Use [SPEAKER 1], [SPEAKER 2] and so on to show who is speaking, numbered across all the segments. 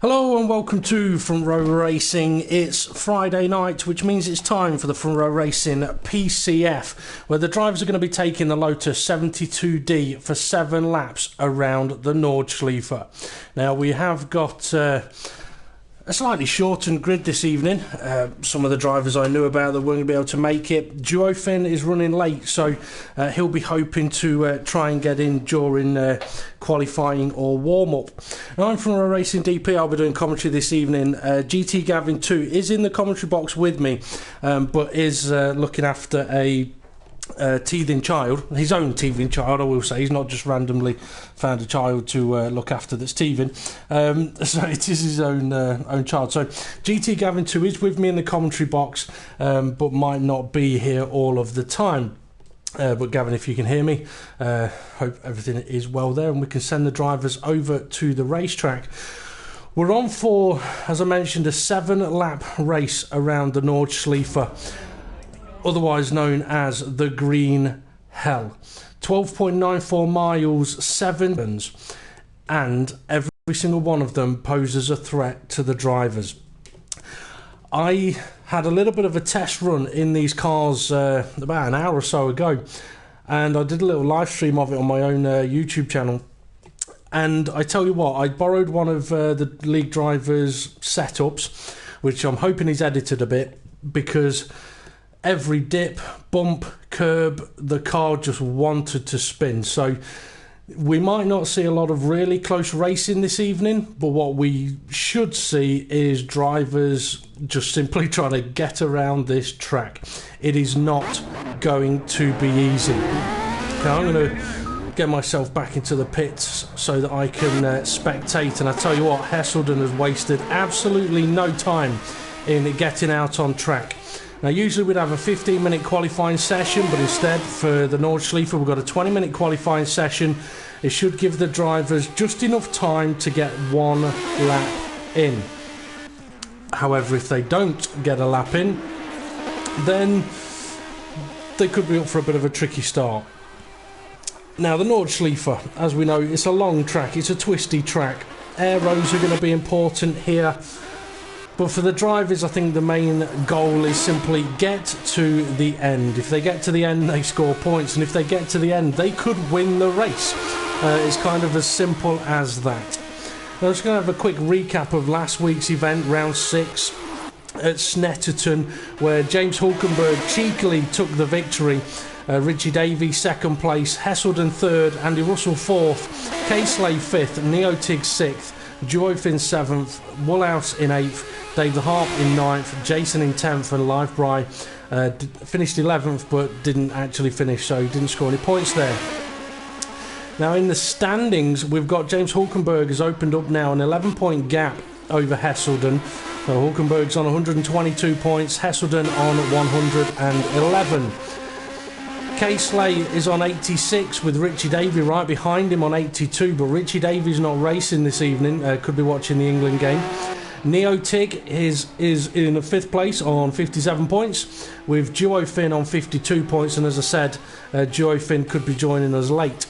[SPEAKER 1] Hello and welcome to Front Row Racing. It's Friday night, which means it's time for the Front Row Racing PCF, where the drivers are going to be taking the Lotus 72D for 7 laps around the Nordschleife. Now, we have got a slightly shortened grid this evening. Some of the drivers I knew about that weren't going to be able to make it. Duofin is running late, so he'll be hoping to try and get in during qualifying or warm-up. Now, I'm from a Racing DP. I'll be doing commentary this evening. GT Gavin 2 is in the commentary box with me, but is looking after a teething child, his own teething child, I will say. He's not just randomly found a child to look after that's teething, so it is his own child. So GT Gavin 2 is with me in the commentary box, but might not be here all of the time. But Gavin, if you can hear me, hope everything is well there and we can send the drivers over to the racetrack. We're on for, as I mentioned, a 7-lap race around the Nordschleife, otherwise known as the Green Hell. 12.94 miles, 7 turns, and every single one of them poses a threat to the drivers. I had a little bit of a test run in these cars about an hour or so ago, and I did a little live stream of it on my own YouTube channel. And I tell you what, I borrowed one of the league drivers' setups, which I'm hoping he's edited a bit, because every dip, bump, curb, the car just wanted to spin. So we might not see a lot of really close racing this evening, but what we should see is drivers just simply trying to get around this track. It is not going to be easy. Okay, I'm going to get myself back into the pits so that I can spectate, and I tell you what, Hesselden has wasted absolutely no time in getting out on track. Now, usually we'd have a 15-minute qualifying session, but instead, for the Nordschleife, we've got a 20-minute qualifying session. It should give the drivers just enough time to get 1 lap in. However, if they don't get a lap in, then they could be up for a bit of a tricky start. Now, the Nordschleife, as we know, it's a long track, it's a twisty track. Aeros are going to be important here. But for the drivers, I think the main goal is simply get to the end. If they get to the end, they score points. And if they get to the end, they could win the race. It's kind of as simple as that. Now, I'm just going to have a quick recap of last week's event, round 6 at Snetterton, where James Hulkenberg cheekily took the victory. Richie Davies second place, Hesselden third, Andy Russell fourth, K-Slay fifth, Neotig sixth, Duofin 7th, Woolhouse in 8th, Dave the Harp in 9th, Jason in 10th, and Livebry finished 11th but didn't actually finish, so he didn't score any points there. Now, in the standings, we've got James Hulkenberg has opened up now an 11-point gap over Hesselden. So Hulkenberg's on 122 points, Hesselden on 111. K-Slay is on 86 with Richie Davies right behind him on 82, but Richie Davies not racing this evening, could be watching the England game. Neotig is in 5th place on 57 points, with Duofin on 52 points, and as I said, Duofin could be joining us late.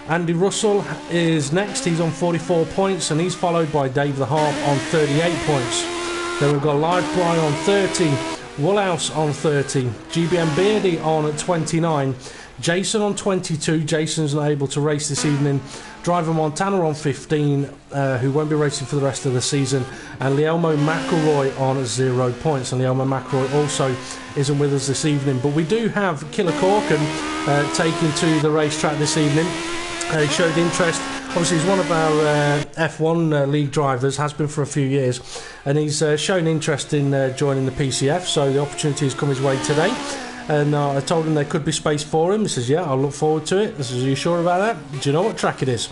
[SPEAKER 1] Andy Russell is next, he's on 44 points, and he's followed by Dave the Harp on 38 points. Then we've got Livebry on 30, Woolhouse on 30, GBM Beardy on 29, Jason on 22, Jason's not able to race this evening, Driver Montana on 15, who won't be racing for the rest of the season, and Lielmo McElroy on 0 points, and Lielmo McElroy also isn't with us this evening. But we do have Killer Corkin taken to the racetrack this evening. He showed interest. Obviously, he's one of our F1 league drivers, has been for a few years, and he's shown interest in joining the PCF, so the opportunity has come his way today. And I told him there could be space for him. He says, yeah, I'll look forward to it. I says, are you sure about that? Do you know what track it is?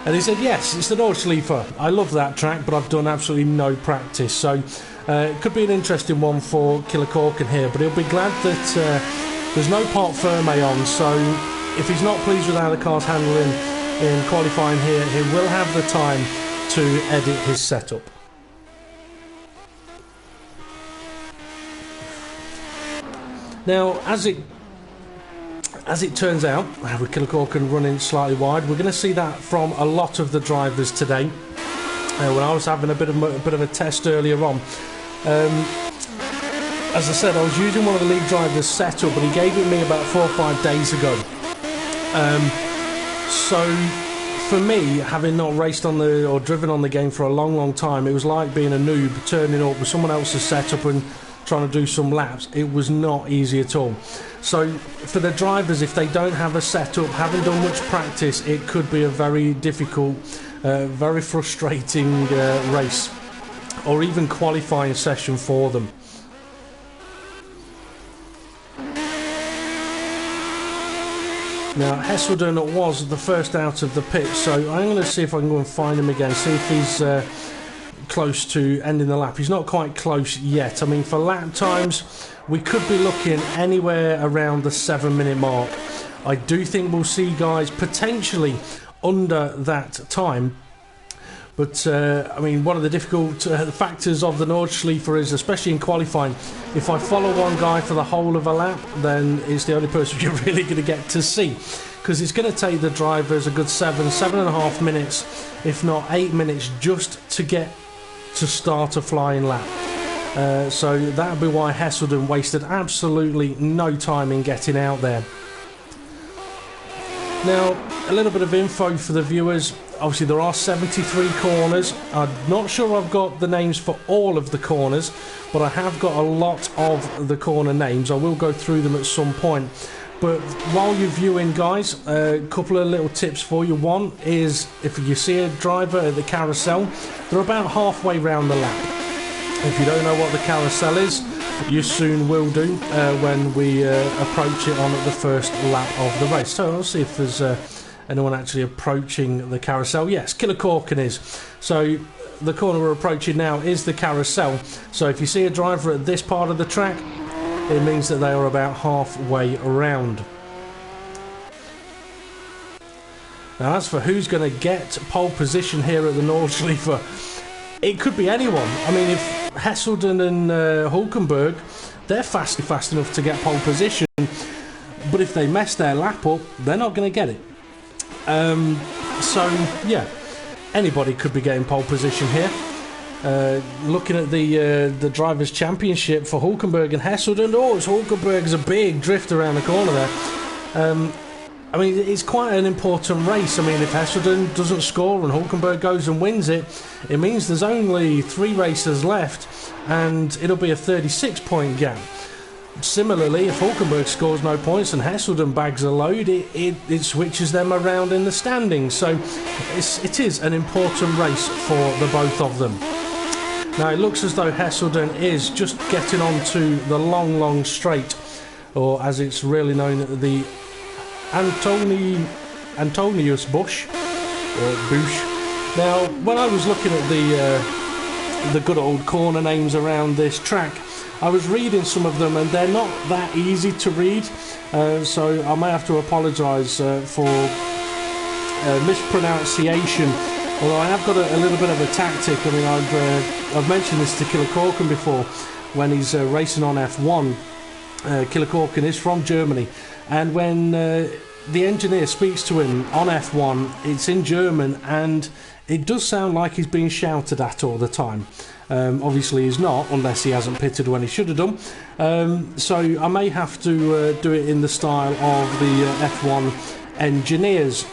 [SPEAKER 1] And he said, yes, it's the Nordschleife. I love that track, but I've done absolutely no practice. So it could be an interesting one for Killer Corkin here, but he'll be glad that there's no part firme on, so if he's not pleased with how the car's handling in qualifying here, he will have the time to edit his setup. Now, as it turns out, with Killer Corkin running slightly wide, we're going to see that from a lot of the drivers today. when I was having a bit of a test earlier on. As I said, I was using one of the league drivers setup, but he gave it me about 4 or 5 days ago. So for me, having not raced on or driven on the game for a long time, it was like being a noob turning up with someone else's setup and trying to do some laps. It was not easy at all. So for the drivers, if they don't have a setup, haven't done much practice, it could be a very difficult, very frustrating race, or even qualifying session for them. Now, Hesselden was the first out of the pit, so I'm going to see if I can go and find him again, see if he's close to ending the lap. He's not quite close yet. I mean, for lap times, we could be looking anywhere around the 7-minute mark. I do think we'll see guys potentially under that time. But, I mean, one of the difficult factors of the Nordschleife is, especially in qualifying, if I follow one guy for the whole of a lap, then it's the only person you're really going to get to see. Because it's going to take the drivers a good 7.5 minutes, if not 8 minutes, just to get to start a flying lap. So that would be why Hesselden wasted absolutely no time in getting out there. Now, a little bit of info for the viewers. Obviously, there are 73 corners. I'm not sure I've got the names for all of the corners, but I have got a lot of the corner names. I will go through them at some point. But while you're viewing, guys, a couple of little tips for you. One is, if you see a driver at the carousel, they're about halfway round the lap. If you don't know what the carousel is, you soon will do when we approach it on the first lap of the race. So I'll see if there's anyone actually approaching the carousel. Yes, Killer Corkin is. So the corner we're approaching now is the carousel. So if you see a driver at this part of the track, it means that they are about halfway around. Now, as for who's going to get pole position here at the Nordschleife, it could be anyone. I mean, if Hesselden and Hulkenberg, they're fast enough to get pole position, but if they mess their lap up, they're not going to get it. So yeah, anybody could be getting pole position here. Looking at the Drivers' Championship for Hulkenberg and Hesselden, it's Hulkenberg's a big drift around the corner there. I mean, it's quite an important race. I mean, if Hesselden doesn't score and Hulkenberg goes and wins it, it means there's only 3 races left, and it'll be a 36-point gap. Similarly, if Hulkenberg scores no points and Hesselden bags a load, it switches them around in the standings. So it is an important race for the both of them. Now, it looks as though Hesselden is just getting onto the long straight, or as it's really known, the Antonius Bush, or Bush. Now, when I was looking at the good old corner names around this track, I was reading some of them and they're not that easy to read, so I may have to apologise for mispronunciation. Although I have got a little bit of a tactic. I mean, I've mentioned this to Killer Corkin before when he's racing on F1. Killer Corkin is from Germany, and when the engineer speaks to him on F1, it's in German, and it does sound like he's being shouted at all the time. Obviously he's not, unless he hasn't pitted when he should have done. So I may have to do it in the style of the F1 engineers.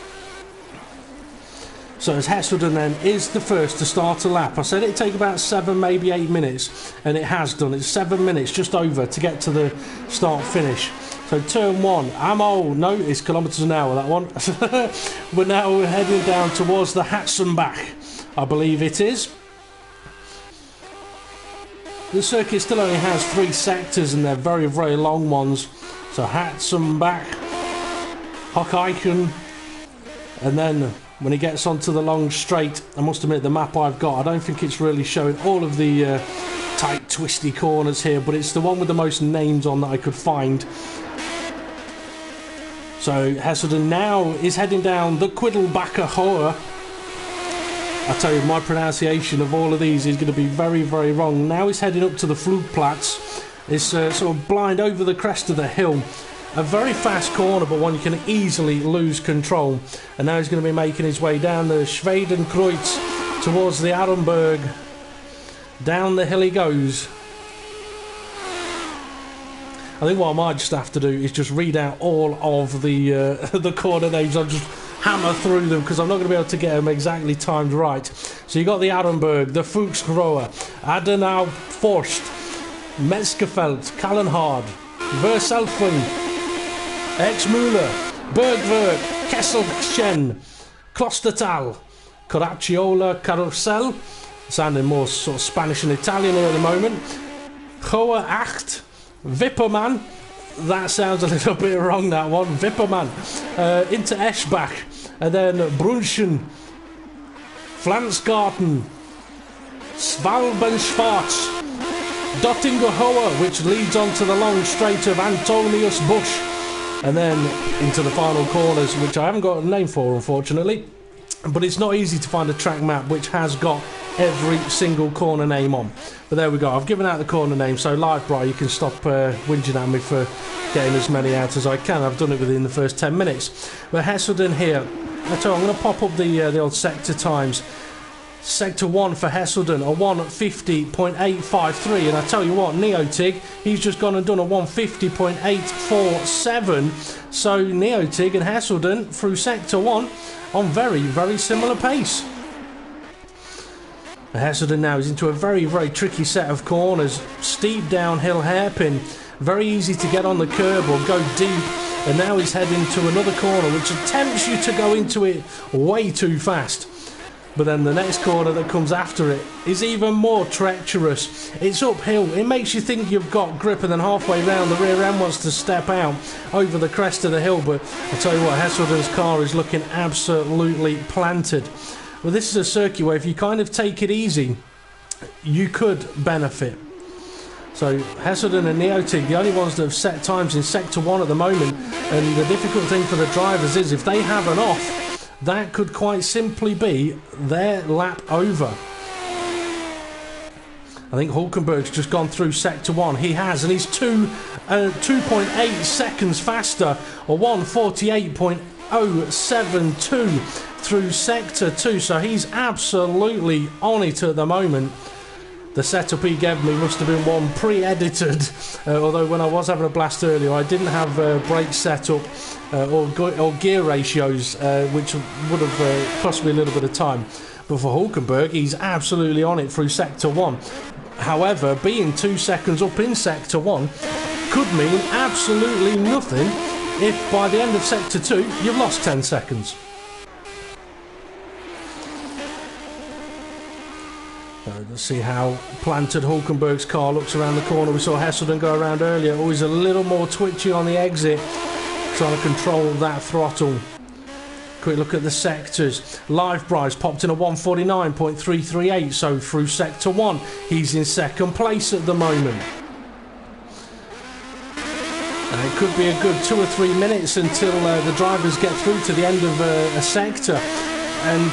[SPEAKER 1] So as Hesselden then is the first to start a lap. I said it'd take about 7, maybe 8 minutes, and it has done. It's 7 minutes, just over, to get to the start-finish. So turn 1, no, it's kilometres an hour, that one. We're now heading down towards the Hatzenbach, I believe it is. The circuit still only has 3 sectors, and they're very long ones. So Hatzenbach, Hocheichen, and then when he gets onto the long straight, I must admit the map I've got, I don't think it's really showing all of the tight twisty corners here, but it's the one with the most names on that I could find. So Hesselden now is heading down the Quiddelbacher Hohe. I tell you, my pronunciation of all of these is going to be very wrong. Now he's heading up to the Flugplatz. It's sort of blind over the crest of the hill. A very fast corner, but one you can easily lose control. And now he's going to be making his way down the Schwedenkreuz towards the Arenberg. Down the hill he goes. I think what I might just have to do is just read out all of the the corner names. I'll just hammer through them because I'm not going to be able to get them exactly timed right. So you got the Arenberg, the Fuchsgrohe, Adenau Forst, Metzgerfeld, Kallenhard, Verselfen, Exmüller, Bergwerk, Kesselchen, Klostertal, Coracciola Carousel, sounding more sort of Spanish and Italian here at the moment, Goa 8, Wipperman, that sounds a little bit wrong, that one, Wipperman, into Eschbach, and then Brunchen, Flansgarten, Schwalbenschwarz, Dottinger Hohe, which leads on to the long straight of Antonius Busch, and then into the final corners, which I haven't got a name for, unfortunately, but it's not easy to find a track map which has got every single corner name on. But there we go, I've given out the corner name, so live, bro, you can stop whinging at me for getting as many out as I can. I've done it within the first 10 minutes. But Hesselden here, I tell you, I'm going to pop up the old sector times. Sector 1 for Hesselden, a 150.853, and I tell you what, Neotig, he's just gone and done a 150.847, so Neotig and Hesselden through Sector 1 on very, very similar pace. Hesselden now is into a very, very tricky set of corners, steep downhill hairpin, very easy to get on the curb or go deep, and now he's heading to another corner which tempts you to go into it way too fast. But then the next corner that comes after it is even more treacherous. It's uphill, it makes you think you've got grip, and then halfway round the rear end wants to step out over the crest of the hill, but I tell you what, Hesselden's car is looking absolutely planted. Well, this is a circuit where if you kind of take it easy, you could benefit. So Hesselden and Neotig, the only ones that have set times in Sector 1 at the moment, and the difficult thing for the drivers is if they have an off, that could quite simply be their lap over. I think Hulkenberg's just gone through Sector 1. He has, and he's 2.8 seconds faster, or 1:48.072 through Sector 2. So he's absolutely on it at the moment. The setup he gave me must have been one pre-edited, although when I was having a blast earlier I didn't have brake setup or gear ratios, which would have cost me a little bit of time. But for Hulkenberg, he's absolutely on it through Sector 1. However, being 2 seconds up in Sector 1 could mean absolutely nothing if by the end of Sector 2 you've lost 10 seconds. Let's see how planted Hulkenberg's car looks around the corner. We saw Hesselden go around earlier, always a little more twitchy on the exit, trying to control that throttle. Quick look at the sectors. Livebry's popped in a 149.338, so through Sector 1 he's in second place at the moment. It could be a good 2 or 3 minutes until the drivers get through to the end of a sector, and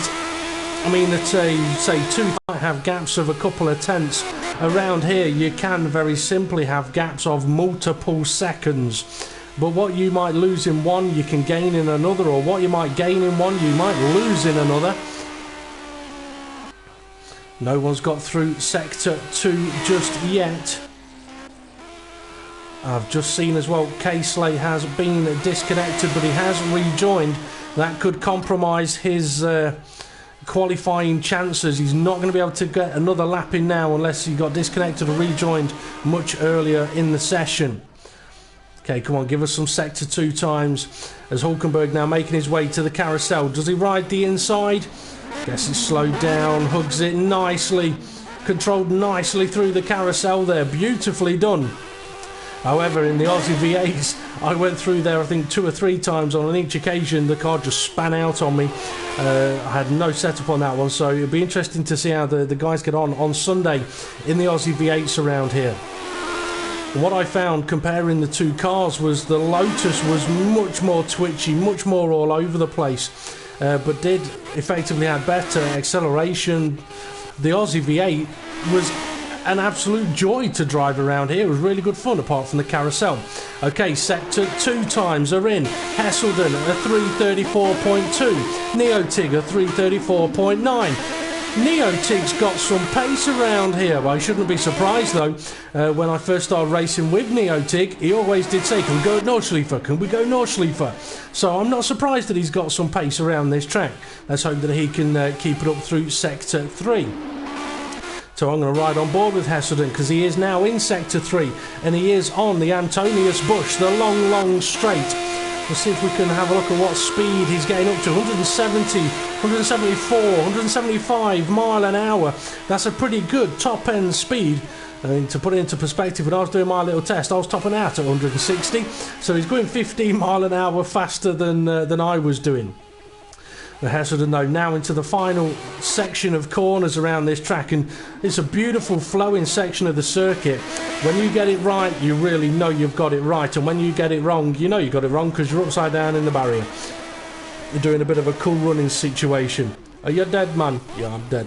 [SPEAKER 1] I mean, that say two might have gaps of a couple of tenths. Around here you can very simply have gaps of multiple seconds, but what you might lose in one you can gain in another, or what you might gain in one you might lose in another. No one's got through Sector 2 just yet. I've just seen as well K-Slay has been disconnected, but he has rejoined. That could compromise his qualifying chances. He's not going to be able to get another lap in now unless he got disconnected or rejoined much earlier in the session. Okay, come on, give us some Sector 2 times as Hulkenberg now making his way to the carousel. Does he ride the inside? Guess he's slowed down, hugs it nicely, controlled nicely through the carousel there, beautifully done. However, in the Aussie V8s, I went through there I think 2 or 3 times. On each occasion the car just span out on me. I had no setup on that one, so it'll be interesting to see how the guys get on Sunday in the Aussie V8s around here. What I found comparing the two cars was the Lotus was much more twitchy, much more all over the place, but did effectively have better acceleration. The Aussie V8 was an absolute joy to drive around here. It was really good fun apart from the carousel. Okay, Sector 2 times are in. Hesselden a 3:34.2, Neotig a 3:34.9, Neotig's got some pace around here. Well, I shouldn't be surprised though. When I first started racing with Neotig, he always did say, can we go Nordschleife? Can we go Nordschleife? So I'm not surprised that he's got some pace around this track. Let's hope that he can keep it up through Sector 3. So I'm going to ride on board with Hesselden because he is now in Sector 3 and he is on the Antonius Bush, the long straight. Let's see if we can have a look at what speed he's getting up to. 170, 174, 175 mile an hour. That's a pretty good top end speed. I mean, to put it into perspective, when I was doing my little test, I was topping out at 160. So he's going 15 mile an hour faster than I was doing. The Hesselden though now into the final section of corners around this track, and it's a beautiful flowing section of the circuit. When you get it right, you really know you've got it right, and when you get it wrong, you know you got it wrong because you're upside down in the barrier. You're doing a bit of a cool running situation. Are you dead, man? Yeah, I'm dead.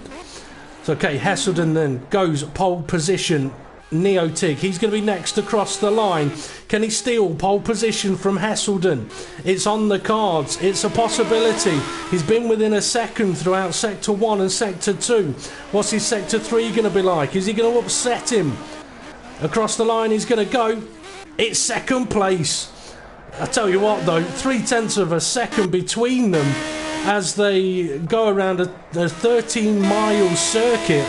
[SPEAKER 1] So okay, Hesselden then goes pole position. Neotig, he's going to be next across the line. Can he steal pole position from Hesselden? It's on the cards. It's a possibility. He's been within a second throughout Sector 1 and Sector 2. What's his Sector 3 going to be like? Is he going to upset him? Across the line he's going to go. It's second place. I tell you what though, 0.3 of a second between them as they go around a 13-mile circuit.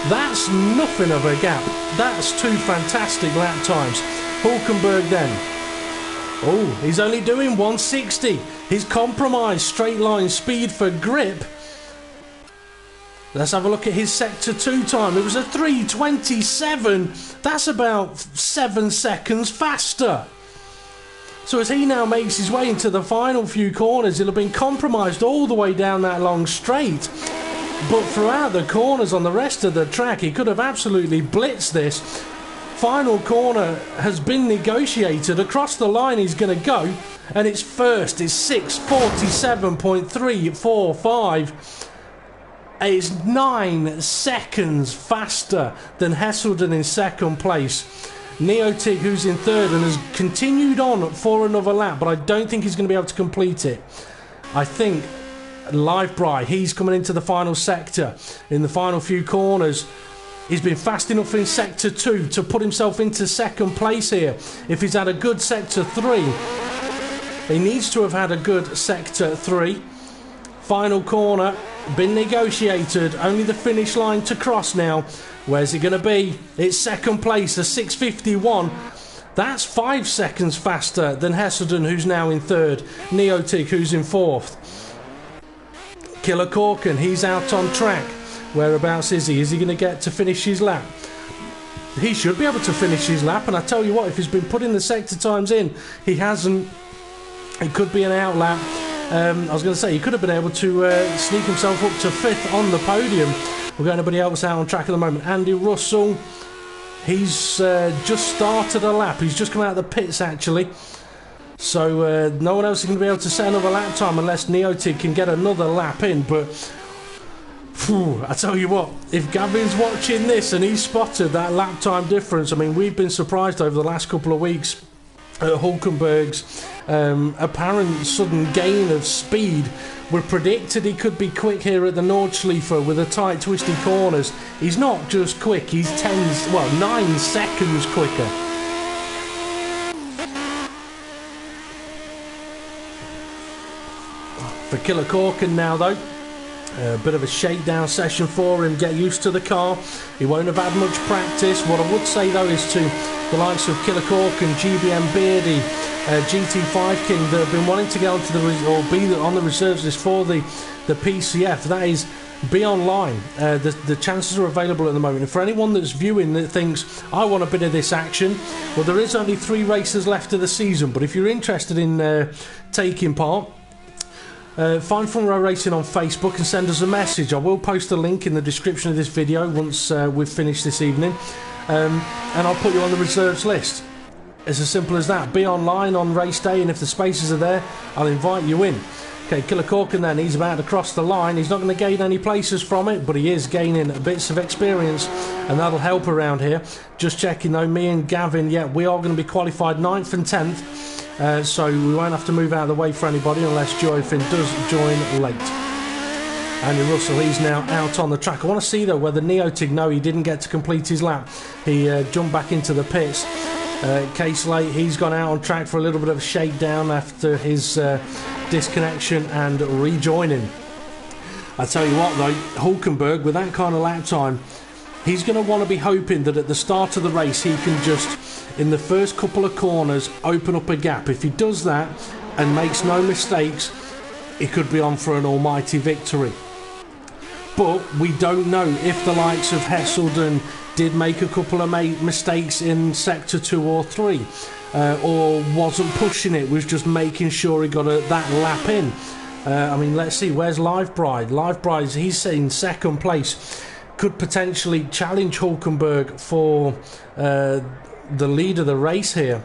[SPEAKER 1] That's nothing of a gap. That's two fantastic lap times. Hulkenberg then. Oh, he's only doing 160. He's compromised straight line speed for grip. Let's have a look at his Sector 2 time. It was a 3:27. That's about 7 seconds faster. So as he now makes his way into the final few corners, he'll have been compromised all the way down that long straight. But throughout the corners on the rest of the track, he could have absolutely blitzed this. Final corner has been negotiated. Across the line he's going to go, and it's first. It's 6:47.345. It's 9 seconds faster than Hesselden in second place. Neotig, who's in third and has continued on for another lap, but I don't think he's going to be able to complete it. I think Livebry, he's coming into the final sector in the final few corners. He's been fast enough in Sector 2 to put himself into second place here. If he's had a good Sector 3, he needs to have had a good Sector 3. Final corner, been negotiated, only the finish line to cross now. Where's it going to be? It's second place, a 6:51. That's 5 seconds faster than Hesselden, who's now in third. Neotig, who's in fourth. Killer Corkin, he's out on track. Whereabouts is he? Is he going to get to finish his lap? He should be able to finish his lap, and I tell you what, if he's been putting the sector times in, he hasn't. It could be an out lap. I was going to say, he could have been able to sneak himself up to 5th on the podium. We've got anybody else out on track at the moment. Andy Russell, he's just started a lap. He's just come out of the pits, actually. So no one else is going to be able to set another lap time unless Neotig can get another lap in. But phew, I tell you what, if Gavin's watching this and he's spotted that lap time difference, I mean, we've been surprised over the last couple of weeks at Hulkenberg's apparent sudden gain of speed. We predicted he could be quick here at the Nordschleife with the tight, twisty corners. He's not just quick, he's 9 seconds quicker. For Killer Corkin now though, a bit of a shakedown session for him, get used to the car. He won't have had much practice. What I would say though is to the likes of Killer Corkin, GBM Beardy, GT5 King that have been wanting to get onto be on the reserves list for the PCF, that is, be online. The chances are available at the moment. And for anyone that's viewing that thinks, I want a bit of this action, well, there is only 3 races left of the season, but if you're interested in taking part, find Front Row Racing on Facebook and send us a message. I will post a link in the description of this video once we've finished this evening, and I'll put you on the reserves list. It's as simple as that. Be online on race day, and if the spaces are there, I'll invite you in. Okay, Killer Corkin then, he's about to cross the line. He's not going to gain any places from it, but he is gaining bits of experience, and that'll help around here. Just checking though, me and Gavin, yeah, we are going to be qualified 9th and 10th. So we won't have to move out of the way for anybody unless Joyfin does join late. Andy Russell, he's now out on the track. I want to see though whether Neotig, no, he didn't get to complete his lap. He jumped back into the pits. K-Slate, he's gone out on track for a little bit of a shakedown after his disconnection and rejoining. I tell you what though, Hulkenberg, with that kind of lap time, he's going to want to be hoping that at the start of the race he can just, in the first couple of corners, open up a gap. If he does that and makes no mistakes, he could be on for an almighty victory. But we don't know if the likes of Hesselden did make a couple of mistakes in sector 2 or 3, or wasn't pushing it, was just making sure he got that lap in. I mean, let's see, where's Livebride? Livebride, he's in second place, could potentially challenge Hulkenberg for the lead of the race here.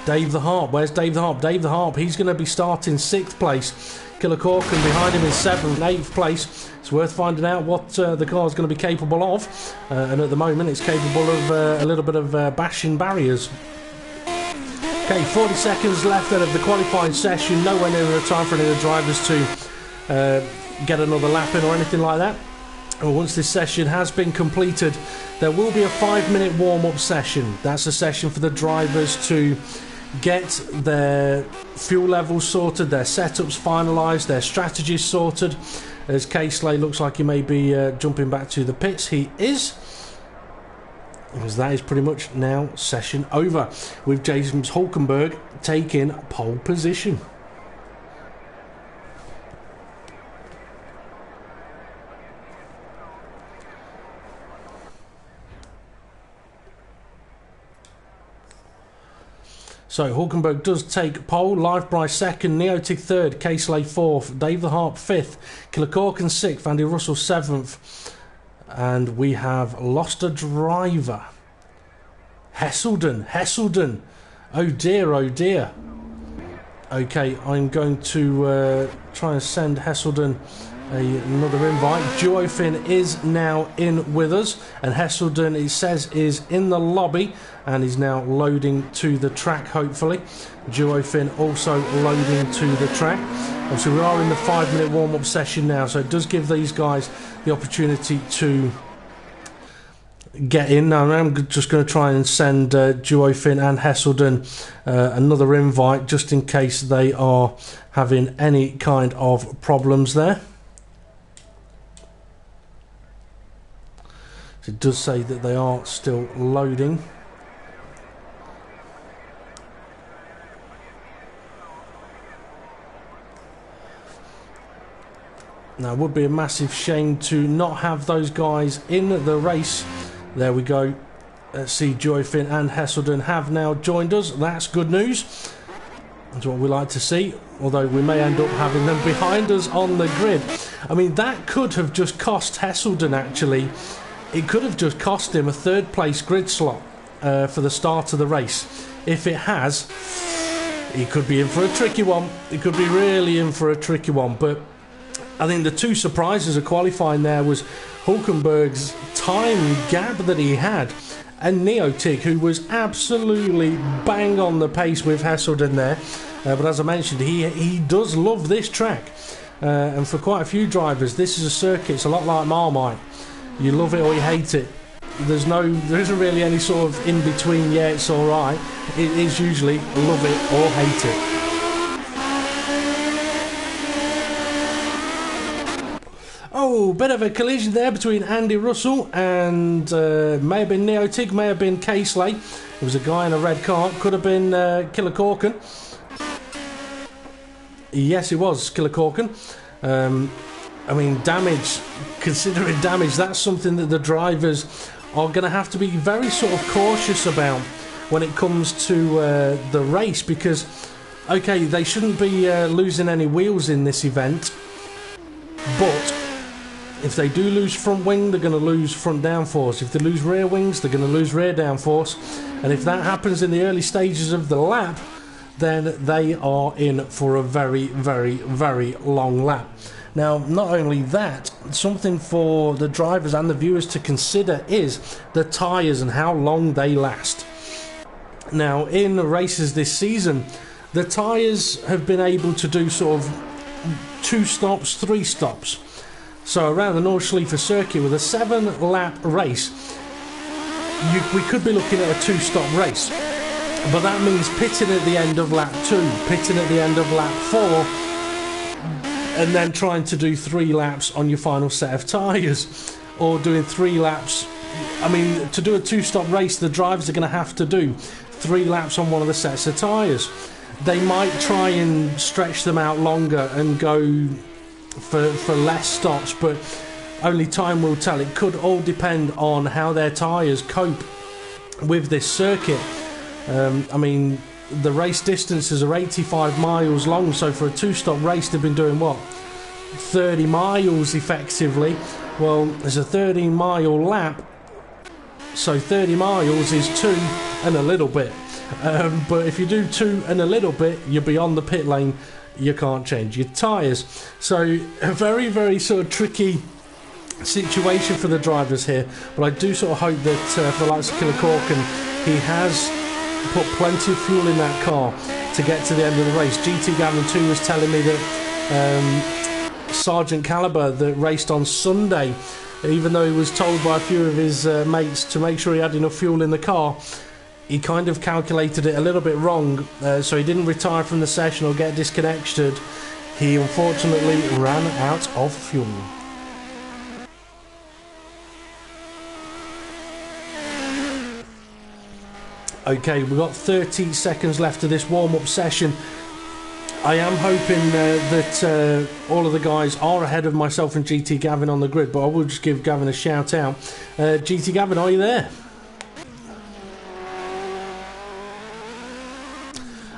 [SPEAKER 1] Dave the Harp, where's Dave the Harp? Dave the Harp, he's going to be starting 6th place. Killer Corkin behind him in 7th and 8th place. It's worth finding out what the car is going to be capable of, and at the moment it's capable of a little bit of bashing barriers. Okay, 40 seconds left out of the qualifying session, nowhere near enough time for any of the drivers to get another lap in or anything like that. And once this session has been completed, there will be a 5-minute warm-up session. That's a session for the drivers to get their fuel levels sorted, their setups finalised, their strategies sorted. As K-Slay looks like he may be jumping back to the pits, he is. Because that is pretty much now session over, with James Hulkenberg taking pole position. So Hulkenberg does take pole, Livebride 2nd, Neotig 3rd, K-Slay 4th, Dave the Harp 5th, Killer Corkin 6th, Andy Russell 7th, and we have lost a driver. Hesselden, oh dear, oh dear. Okay, I'm going to try and send Hesselden another invite. Duofin is now in with us, and Hesselden, it says, is in the lobby and is now loading to the track, hopefully. Duofin also loading to the track. Obviously we are in the 5-minute warm-up session now, so it does give these guys the opportunity to get in. Now I'm just going to try and send Duofin and Hesselden another invite, just in case they are having any kind of problems there. It does say that they are still loading. Now it would be a massive shame to not have those guys in the race. There we go. Let's see, Duofin and Hesselden have now joined us. That's good news. That's what we like to see, although we may end up having them behind us on the grid. I mean, that could have just cost Hesselden, actually. It could have just cost him a 3rd place grid slot for the start of the race. If it has, he could be in for a tricky one. He could be really in for a tricky one. But I think the two surprises of qualifying there was Hulkenberg's time gap that he had, and Neotig, who was absolutely bang on the pace with Hesselden there. But as I mentioned, he does love this track. And for quite a few drivers, this is a circuit, it's a lot like Marmite. You love it or you hate it. There isn't really any sort of in between. Yeah, it's all right. It is usually love it or hate it. Oh, bit of a collision there between Andy Russell and may have been Neotig, may have been K-Slay. There was a guy in a red car. Could have been Killer Corkin. Yes, it was Killer Corkin. I mean, damage, considering damage, that's something that the drivers are going to have to be very sort of cautious about when it comes to the race, because, okay, they shouldn't be losing any wheels in this event, but if they do lose front wing, they're going to lose front downforce. If they lose rear wings, they're going to lose rear downforce, and if that happens in the early stages of the lap, then they are in for a very, very, very long lap. Now, not only that, something for the drivers and the viewers to consider is the tyres and how long they last. Now, in races this season, the tyres have been able to do sort of 2 stops, 3 stops. So around the Nordschleife circuit with a 7-lap race, we could be looking at a 2-stop race. But that means pitting at the end of lap 2, pitting at the end of lap 4, and then trying to do 3 laps on your final set of tyres. Or doing 3 laps. I mean, to do a 2-stop race, the drivers are going to have to do 3 laps on one of the sets of tyres. They might try and stretch them out longer and go for less stops, but only time will tell. It could all depend on how their tyres cope with this circuit. I mean, the race distances are 85 miles long, so for a 2-stop race they've been doing what? 30 miles effectively. Well, there's a 13-mile lap, so 30 miles is 2 and a little bit. But if you do 2 and a little bit, you're beyond the pit lane. You can't change your tyres. So a very, very sort of tricky situation for the drivers here. But I do sort of hope that for the likes of Killer Corkin, he has put plenty of fuel in that car to get to the end of the race. GT Gavin too was telling me that Sergeant Caliber that raced on Sunday, even though he was told by a few of his mates to make sure he had enough fuel in the car, he kind of calculated it a little bit wrong, so he didn't retire from the session or get disconnected. He unfortunately ran out of fuel. Okay, we've got 30 seconds left of this warm-up session. I am hoping that all of the guys are ahead of myself and GT Gavin on the grid, but I will just give Gavin a shout out. GT Gavin, are you there?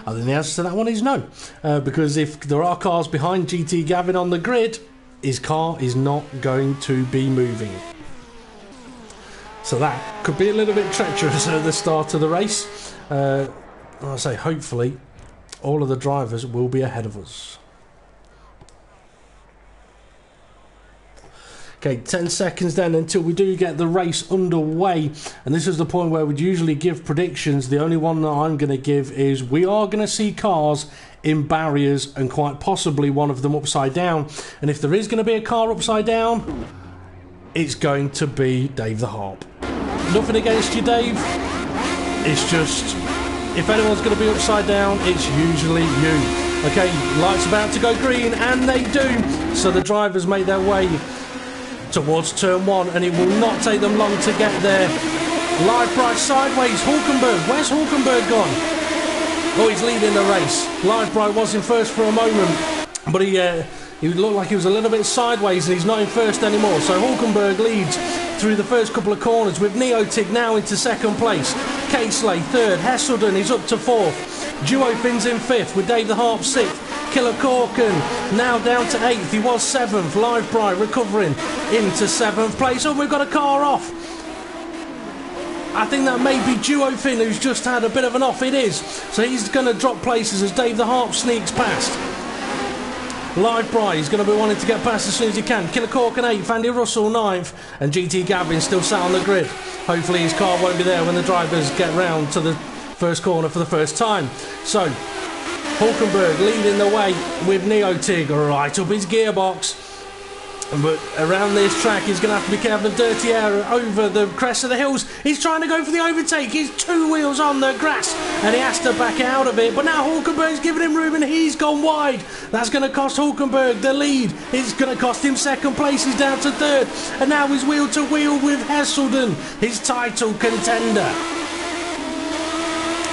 [SPEAKER 1] I think the answer to that one is no, because if there are cars behind GT Gavin on the grid, his car is not going to be moving. So that could be a little bit treacherous at the start of the race. I say hopefully all of the drivers will be ahead of us. Okay, 10 seconds then until we do get the race underway, and this is the point where we'd usually give predictions. The only one that I'm going to give is we are going to see cars in barriers and quite possibly one of them upside down, and if there is going to be a car upside down, it's going to be Dave the Harp. Nothing against you, Dave, it's just if anyone's going to be upside down, it's usually you. Okay, lights about to go green, and they do, so the drivers make their way towards turn 1, and it will not take them long to get there. Live Bright sideways, Hulkenberg, where's Hulkenberg gone? Oh, he's leading the race. Live Bright was in first for a moment, but he looked like he was a little bit sideways, and he's not in first anymore, so Hulkenberg leads through the first couple of corners, with Neotig now into second place, Caseley third, Hesselden is up to fourth, Duofin's in fifth with Dave the Harp sixth, Killer Corkin now down to 8th, he was 7th, Live Bright recovering into 7th place. Oh, we've got a car off. I think that may be Duofin who's just had a bit of an off, it is. So he's going to drop places as Dave the Harp sneaks past. Live Bright is going to be wanting to get past as soon as he can. Killer Corkin 8th, Andy Russell 9th, and GT Gavin still sat on the grid. Hopefully his car won't be there when the drivers get round to the first corner for the first time. So Hulkenberg leading the way with Neotig right up his gearbox. But around this track he's going to have to be careful of dirty air over the crest of the hills. He's trying to go for the overtake. He's 2 wheels on the grass and he has to back out of it. But now Hulkenberg's giving him room and he's gone wide. That's going to cost Hulkenberg the lead. It's going to cost him second place. He's down to third. And now he's wheel to wheel with Hesselden, his title contender.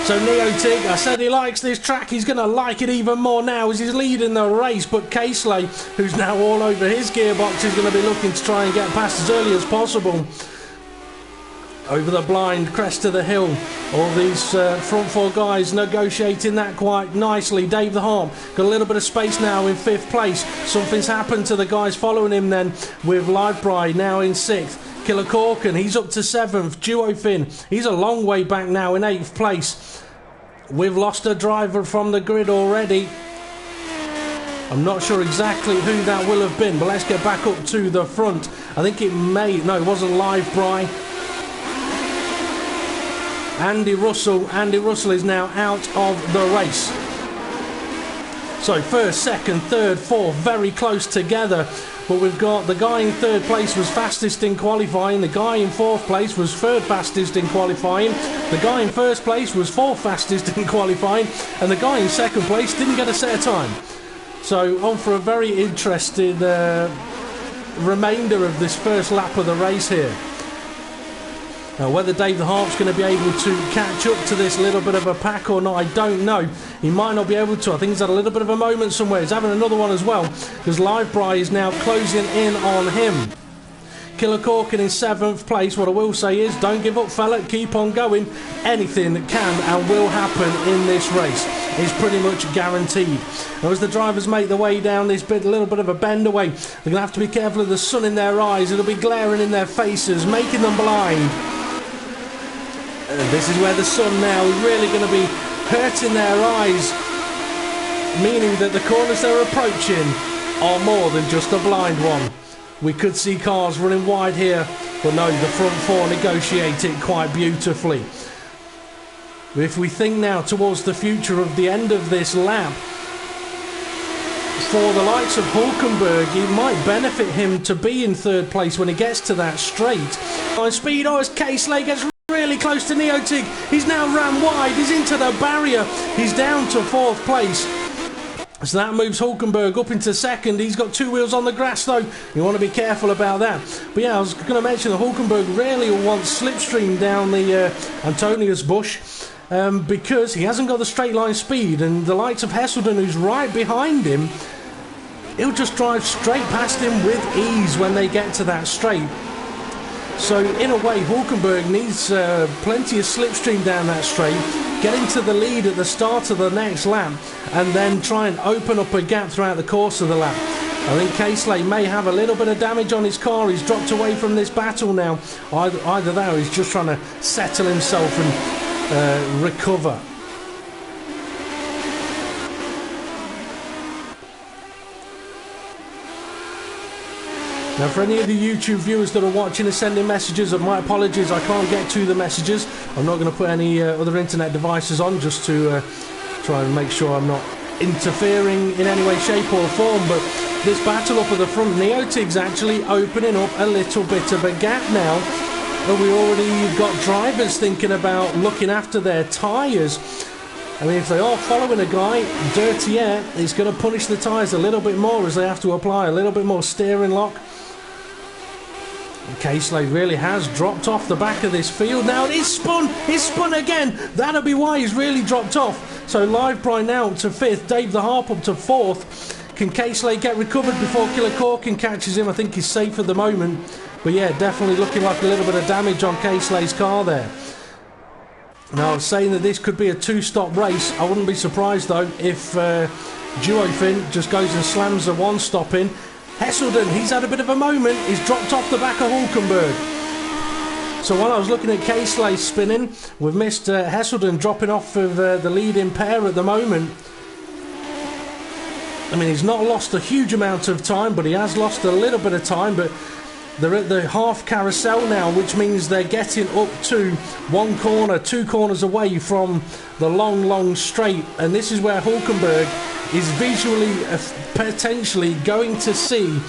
[SPEAKER 1] So Neotig, I said he likes this track, he's going to like it even more now as he's leading the race, but Caseley, who's now all over his gearbox, is going to be looking to try and get past as early as possible. Over the blind, crest of the hill, all these front 4 guys negotiating that quite nicely. Dave the Harp got a little bit of space now in 5th place. Something's happened to the guys following him then, with Live Bright now in 6th. Killer Corkin, he's up to 7th. Duofin, he's a long way back now in 8th place. We've lost a driver from the grid already. I'm not sure exactly who that will have been, but let's get back up to the front. I think it wasn't Live Bright. Andy Russell is now out of the race. So first, second, third, fourth, very close together. but we've got the guy in third place was fastest in qualifying, the guy in fourth place was third fastest in qualifying, the guy in first place was fourth fastest in qualifying, and the guy in second place didn't get a set of time. So on for a very interesting remainder of this first lap of the race here. Now, whether Dave the Harp's going to be able to catch up to this little bit of a pack or not, I don't know. He might not be able to. I think he's had a little bit of a moment somewhere. He's having another one as well, because Livebry is now closing in on him. Killer Corkin in 7th place. What I will say is, don't give up, fella. Keep on going. Anything can and will happen in this race. It's pretty much guaranteed. Now, as the drivers make their way down this bit, a little bit of a bend away, they're going to have to be careful of the sun in their eyes. It'll be glaring in their faces, making them blind. This is where the sun now is really going to be hurting their eyes, meaning that the corners they're approaching are more than just a blind one. We could see cars running wide here, but no, the front four negotiate it quite beautifully. If we think now towards the future of the end of this lap, for the likes of Hulkenberg, it might benefit him to be in third place when he gets to that straight. On speed, as K-Slay gets really close to Neotig. He's now ran wide. He's into the barrier. He's down to fourth place. So that moves Hulkenberg up into second. He's got two wheels on the grass though. You want to be careful about that. But yeah, I was going to mention that Hulkenberg really will want slipstream down the Antonius Bush because he hasn't got the straight line speed, and the likes of Hesselden, who's right behind him, he'll just drive straight past him with ease when they get to that straight. So in a way, Hulkenberg needs plenty of slipstream down that straight, get into the lead at the start of the next lap, and then try and open up a gap throughout the course of the lap. I think K-Slay may have a little bit of damage on his car. He's dropped away from this battle now. Either that or he's just trying to settle himself and recover. Now, for any of the YouTube viewers that are watching and sending messages, my apologies, I can't get to the messages. I'm not going to put any other internet devices on, just to try and make sure I'm not interfering in any way, shape or form. But this battle up at the front, Neotig's actually opening up a little bit of a gap now. And we already got drivers thinking about looking after their tyres. I mean, if they are following a guy, dirty air, it's going to punish the tyres a little bit more as they have to apply a little bit more steering lock. K-Slay really has dropped off the back of this field. Now it is spun! It's spun again! That'll be why he's really dropped off. So Livebry now to 5th, Dave the Harp up to 4th. Can K-Slay get recovered before Killer Corkin catches him? I think he's safe at the moment. But yeah, definitely looking like a little bit of damage on K-Slay's car there. Now, I was saying that this could be a two-stop race. I wouldn't be surprised though if Duofin just goes and slams the one-stop in. Hesselden, he's had a bit of a moment. He's dropped off the back of Hulkenberg. So while I was looking at K-Slay spinning, we've missed Hesselden dropping off of the leading pair at the moment. I mean, he's not lost a huge amount of time, but he has lost a little bit of time. But they're at the half carousel now, which means they're getting up to one corner, two corners away from the long straight. And this is where Hulkenberg is visually potentially going to see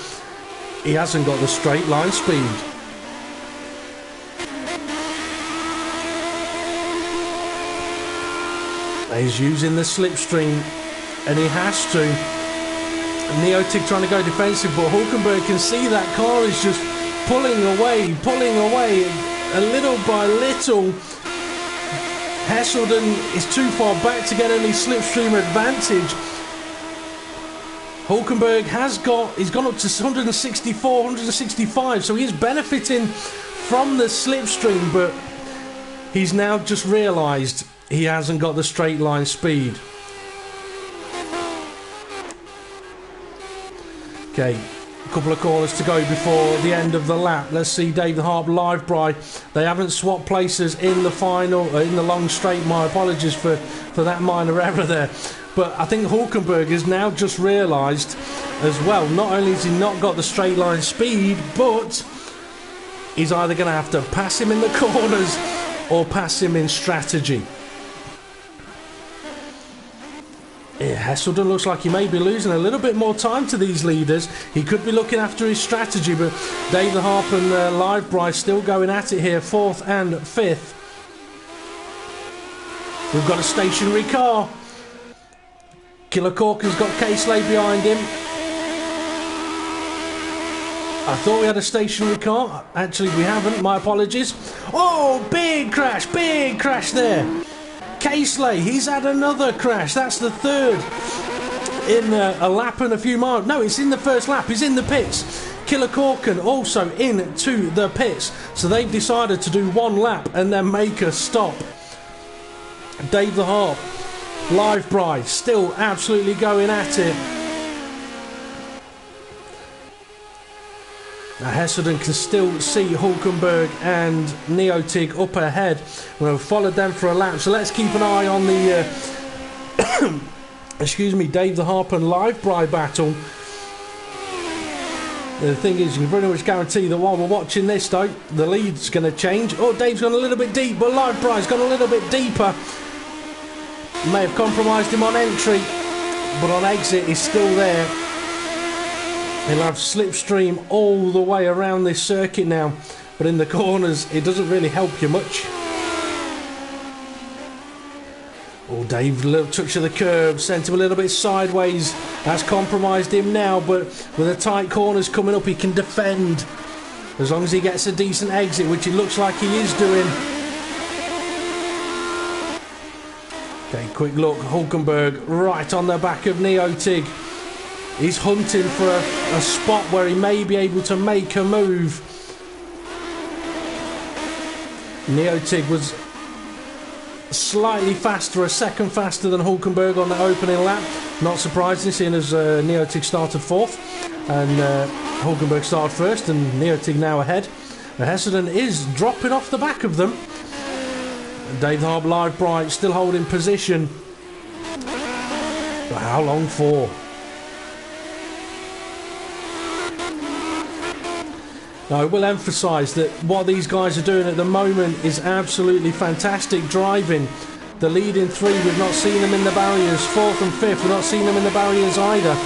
[SPEAKER 1] he hasn't got the straight line speed. He's using the slipstream and he has to. Neotig trying to go defensive, but Hulkenberg can see that car is just pulling away a little by little. Hesselden is too far back to get any slipstream advantage. Hulkenberg he's gone up to 164, 165, so he's benefiting from the slipstream, but he's now just realised he hasn't got the straight line speed. Okay, a couple of corners to go before the end of the lap. Let's see Dave the Harp, Livebry. They haven't swapped places in the final, in the long straight. My apologies for that minor error there. But I think Hulkenberg has now just realised as well, not only has he not got the straight line speed, but he's either going to have to pass him in the corners or pass him in strategy. Hesselden looks like he may be losing a little bit more time to these leaders. He could be looking after his strategy, but Dave the Harp and Livebry still going at it here, 4th and 5th. We've got a stationary car. Killer Corker's got K-Slay behind him. I thought we had a stationary car. Actually, we haven't. My apologies. Oh, big crash there. K-Slay, he's had another crash. That's the 3rd in a lap and a few miles. No, it's in the first lap. He's in the pits. Killer Corkin also into the pits. So they've decided to do 1 lap and then make a stop. Dave the Harp, Livebry, still absolutely going at it. Now Hesselden can still see Hulkenberg and Neotig up ahead. We've followed them for a lap, so let's keep an eye on the excuse me, Dave the Harp and Livebry battle. The thing is, you can pretty much guarantee that while we're watching this though, the lead's going to change. Oh, Dave's gone a little bit deep, but Livebry's gone a little bit deeper. May have compromised him on entry, but on exit he's still there. He'll have slipstream all the way around this circuit now, but in the corners it doesn't really help you much. Oh, Dave, a little touch of the curb, sent him a little bit sideways. That's compromised him now, but with the tight corners coming up, he can defend. As long as he gets a decent exit, which it looks like he is doing. Okay, quick look, Hulkenberg right on the back of Neotig. He's hunting for a spot where he may be able to make a move. Neotig was slightly faster, a second faster than Hulkenberg on the opening lap. Not surprising, seeing as Neotig started 4th and Hulkenberg started 1st, and Neotig now ahead. Hesselden is dropping off the back of them. Dave the Harp, Livebry still holding position. But how long for? Now, I will emphasise that what these guys are doing at the moment is absolutely fantastic driving. The leading 3, we've not seen them in the barriers. 4th and 5th, we've not seen them in the barriers either.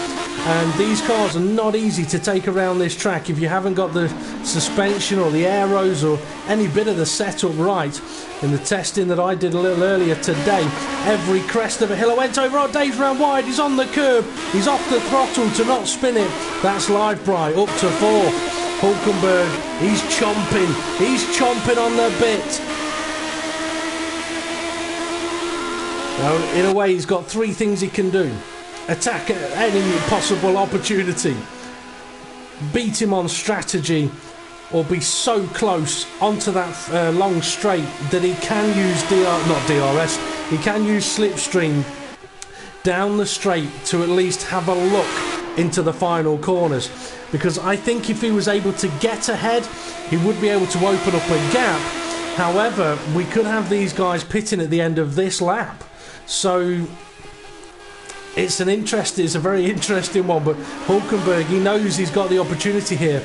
[SPEAKER 1] And these cars are not easy to take around this track if you haven't got the suspension or the aeros or any bit of the setup right. In the testing that I did a little earlier today, every crest of a hill I went over. Oh, Dave's round wide, he's on the curb, he's off the throttle to not spin it. That's Livebry up to 4. Hulkenberg, he's chomping on the bit. Now, in a way, he's got 3 things he can do. Attack at any possible opportunity, beat him on strategy, or be so close onto that long straight that he can use he can use slipstream down the straight to at least have a look into the final corners. Because I think if he was able to get ahead, he would be able to open up a gap. However, we could have these guys pitting at the end of this lap. So it's a very interesting one, but Hulkenberg, he knows he's got the opportunity here.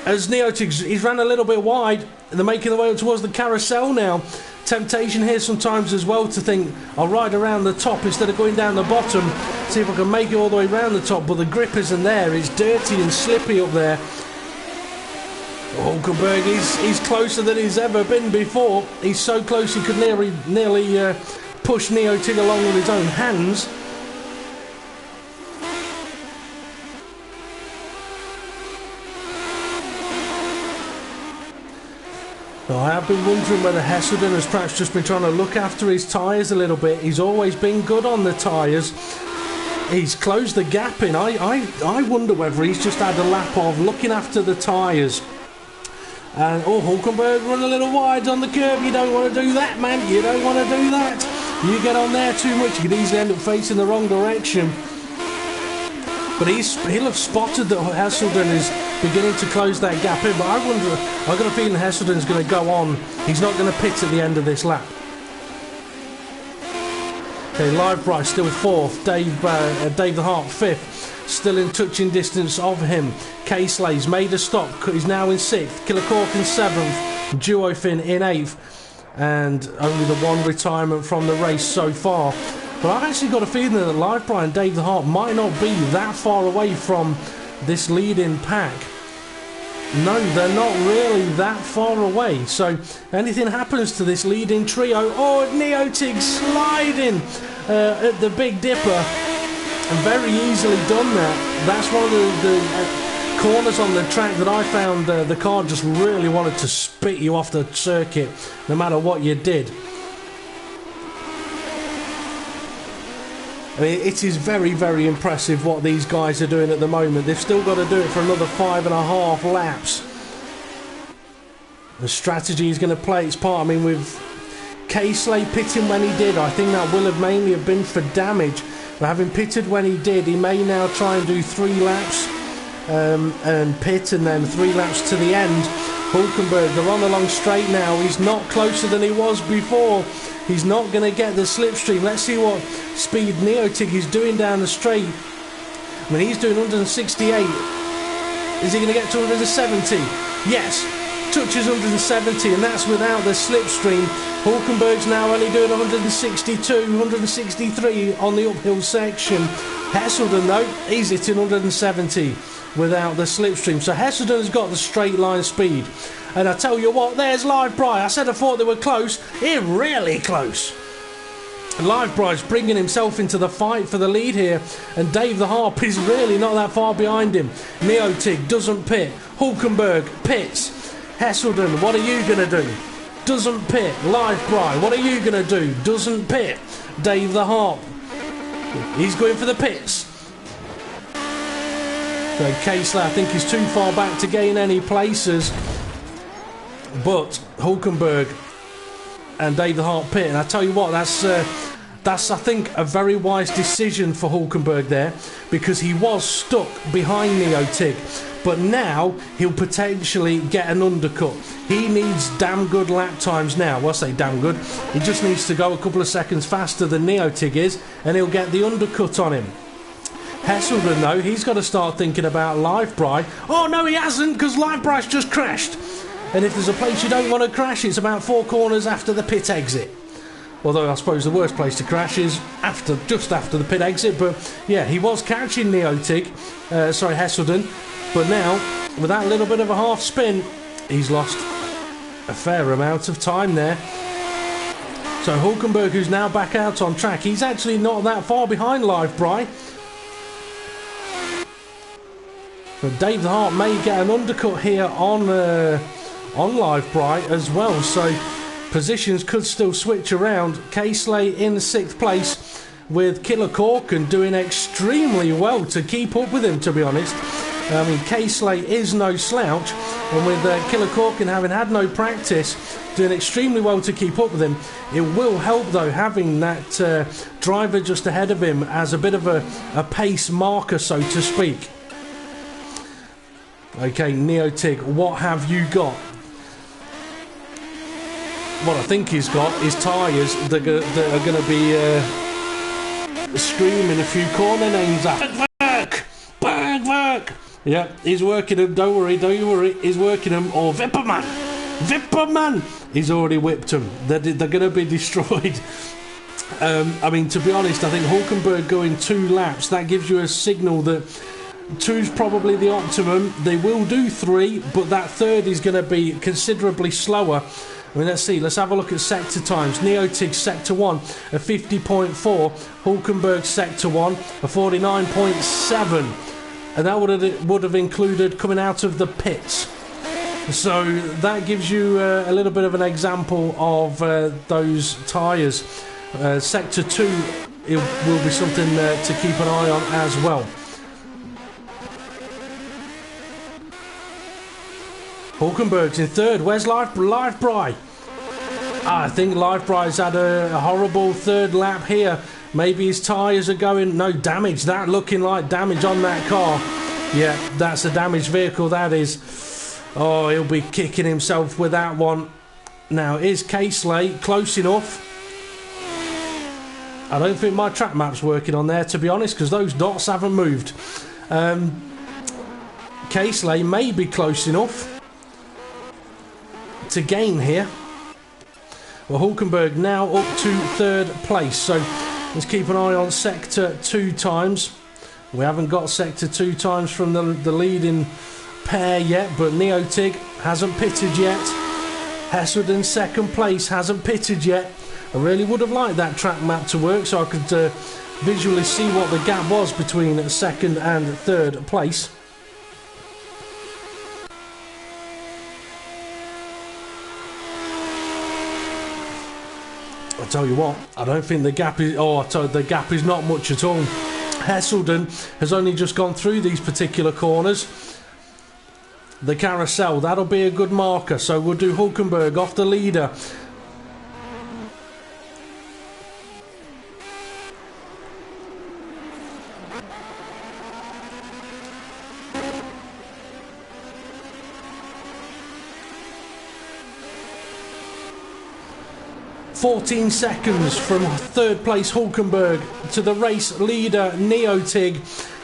[SPEAKER 1] As Neotig, he's ran a little bit wide, and they're making their way towards the carousel now. Temptation here sometimes as well to think, I'll ride around the top instead of going down the bottom, see if I can make it all the way around the top, but the grip isn't there, it's dirty and slippy up there. Hulkenberg, he's closer than he's ever been before. He's so close he could nearly push Neotig along with his own hands. Now, I have been wondering whether Hesselden has perhaps just been trying to look after his tyres a little bit. He's always been good on the tyres. He's closed the gap in. I wonder whether he's just had a lap of looking after the tyres. And, oh, Hulkenberg run a little wide on the curb. You don't want to do that, man. You don't want to do that. You get on there too much, you could easily end up facing the wrong direction. But he'll have spotted that Hesselden is beginning to close that gap in. But I wonder, I've got a feeling Hesselden's going to go on. He's not going to pit at the end of this lap. Okay, Livebry still 4th. Dave the Harp 5th. Still in touching distance of him. K-Slay's made a stop. He's now in 6th. Killer Corkin 7th. Duofin in 8th. And only the one retirement from the race so far. But I've actually got a feeling that Livebry and Dave the Heart might not be that far away from this leading pack. No, they're not really that far away. So anything happens to this leading trio. Oh, Neotig sliding at the Big Dipper. And very easily done that. That's one of the corners on the track that I found the car just really wanted to spit you off the circuit, no matter what you did. I mean, it is very, very impressive what these guys are doing at the moment. They've still got to do it for another 5.5 laps. The strategy is going to play its part. I mean, with K-Slay pitting when he did, I think that will have mainly have been for damage. But having pitted when he did, he may now try and do 3 laps and pit, and then 3 laps to the end. Hulkenberg, they're on the long straight now. He's not closer than he was before. He's not going to get the slipstream. Let's see what speed Neotig is doing down the straight. I mean, he's doing 168. Is he going to get to 170? Yes. Touches 170, and that's without the slipstream. Hulkenberg's now only doing 162, 163 on the uphill section. Hesselden, though, he's hitting 170 without the slipstream. So Hesselden has got the straight line speed. And I tell you what, there's Livebry. I said I thought they were close. They're really close. Livebry's bringing himself into the fight for the lead here, and Dave the Harp is really not that far behind him. Neotig doesn't pit. Hulkenberg pits. Hesselden, what are you going to do? Doesn't pit. Livebry, what are you going to do? Doesn't pit. Dave the Harp, he's going for the pits. So K-Slay, I think, is too far back to gain any places. But Hulkenberg and Dave the Heart pit, and I tell you what, that's I think a very wise decision for Hulkenberg there, because he was stuck behind Neotig, but now he'll potentially get an undercut. He needs damn good lap times now. Well, I say damn good. He just needs to go a couple of seconds faster than Neotig is, and he'll get the undercut on him. Hesselden, though, he's got to start thinking about Livebry. Oh no, he hasn't, because Livebry's just crashed. And if there's a place you don't want to crash, it's about 4 corners after the pit exit. Although I suppose the worst place to crash is just after the pit exit. But yeah, he was catching Hesselden. But now, with that little bit of a half spin, he's lost a fair amount of time there. So Hulkenberg, who's now back out on track, he's actually not that far behind Livebry. But Dave the Heart may get an undercut here on Livebry as well, so positions could still switch around. K-Slay in 6th place with Killer Corkin doing extremely well to keep up with him, to be honest. I mean, K-Slay is no slouch, and with Killer Corkin having had no practice, doing extremely well to keep up with him. It will help, though, having that driver just ahead of him as a bit of a pace marker, so to speak. Okay, Neotig, what have you got? What I think he's got is tyres that are going to be screaming a few corner names out. Bergwerk! Yeah, he's working them, don't worry, he's working them. Or Vipperman! He's already whipped them. They're going to be destroyed. I mean, to be honest, I think Hulkenberg going 2 laps, that gives you a signal that 2's probably the optimum. They will do 3, but that 3rd is going to be considerably slower. I mean, let's see. Let's have a look at sector times. Neotig sector 1 a 50.4. Hulkenberg sector 1 a 49.7, and that would have included coming out of the pits. So that gives you a little bit of an example of those tyres. Sector 2 it will be something to keep an eye on as well. Hulkenberg's in 3rd. Where's Livebry? I think Livebry's had a horrible 3rd lap here. Maybe his tyres are going... No, damage. That looking like damage on that car. Yeah, that's a damaged vehicle, that is. Oh, he'll be kicking himself with that one. Now, is K-Slay close enough? I don't think my track map's working on there, to be honest, because those dots haven't moved. K-Slay may be close enough to gain here. Well, Hulkenberg now up to 3rd place, so Let's keep an eye on sector 2 times. We haven't got sector 2 times from the leading pair yet, but Neotig hasn't pitted yet. Heselden second place, hasn't pitted yet. I really would have liked that track map to work so I could visually see what the gap was between second and third place. I tell you what, I don't think the gap is... Oh, the gap is not much at all. Heselden has only just gone through these particular corners. The carousel, that'll be a good marker. So we'll do Hulkenberg off the leader. "14 seconds from third place Hulkenberg to the race leader Neotig.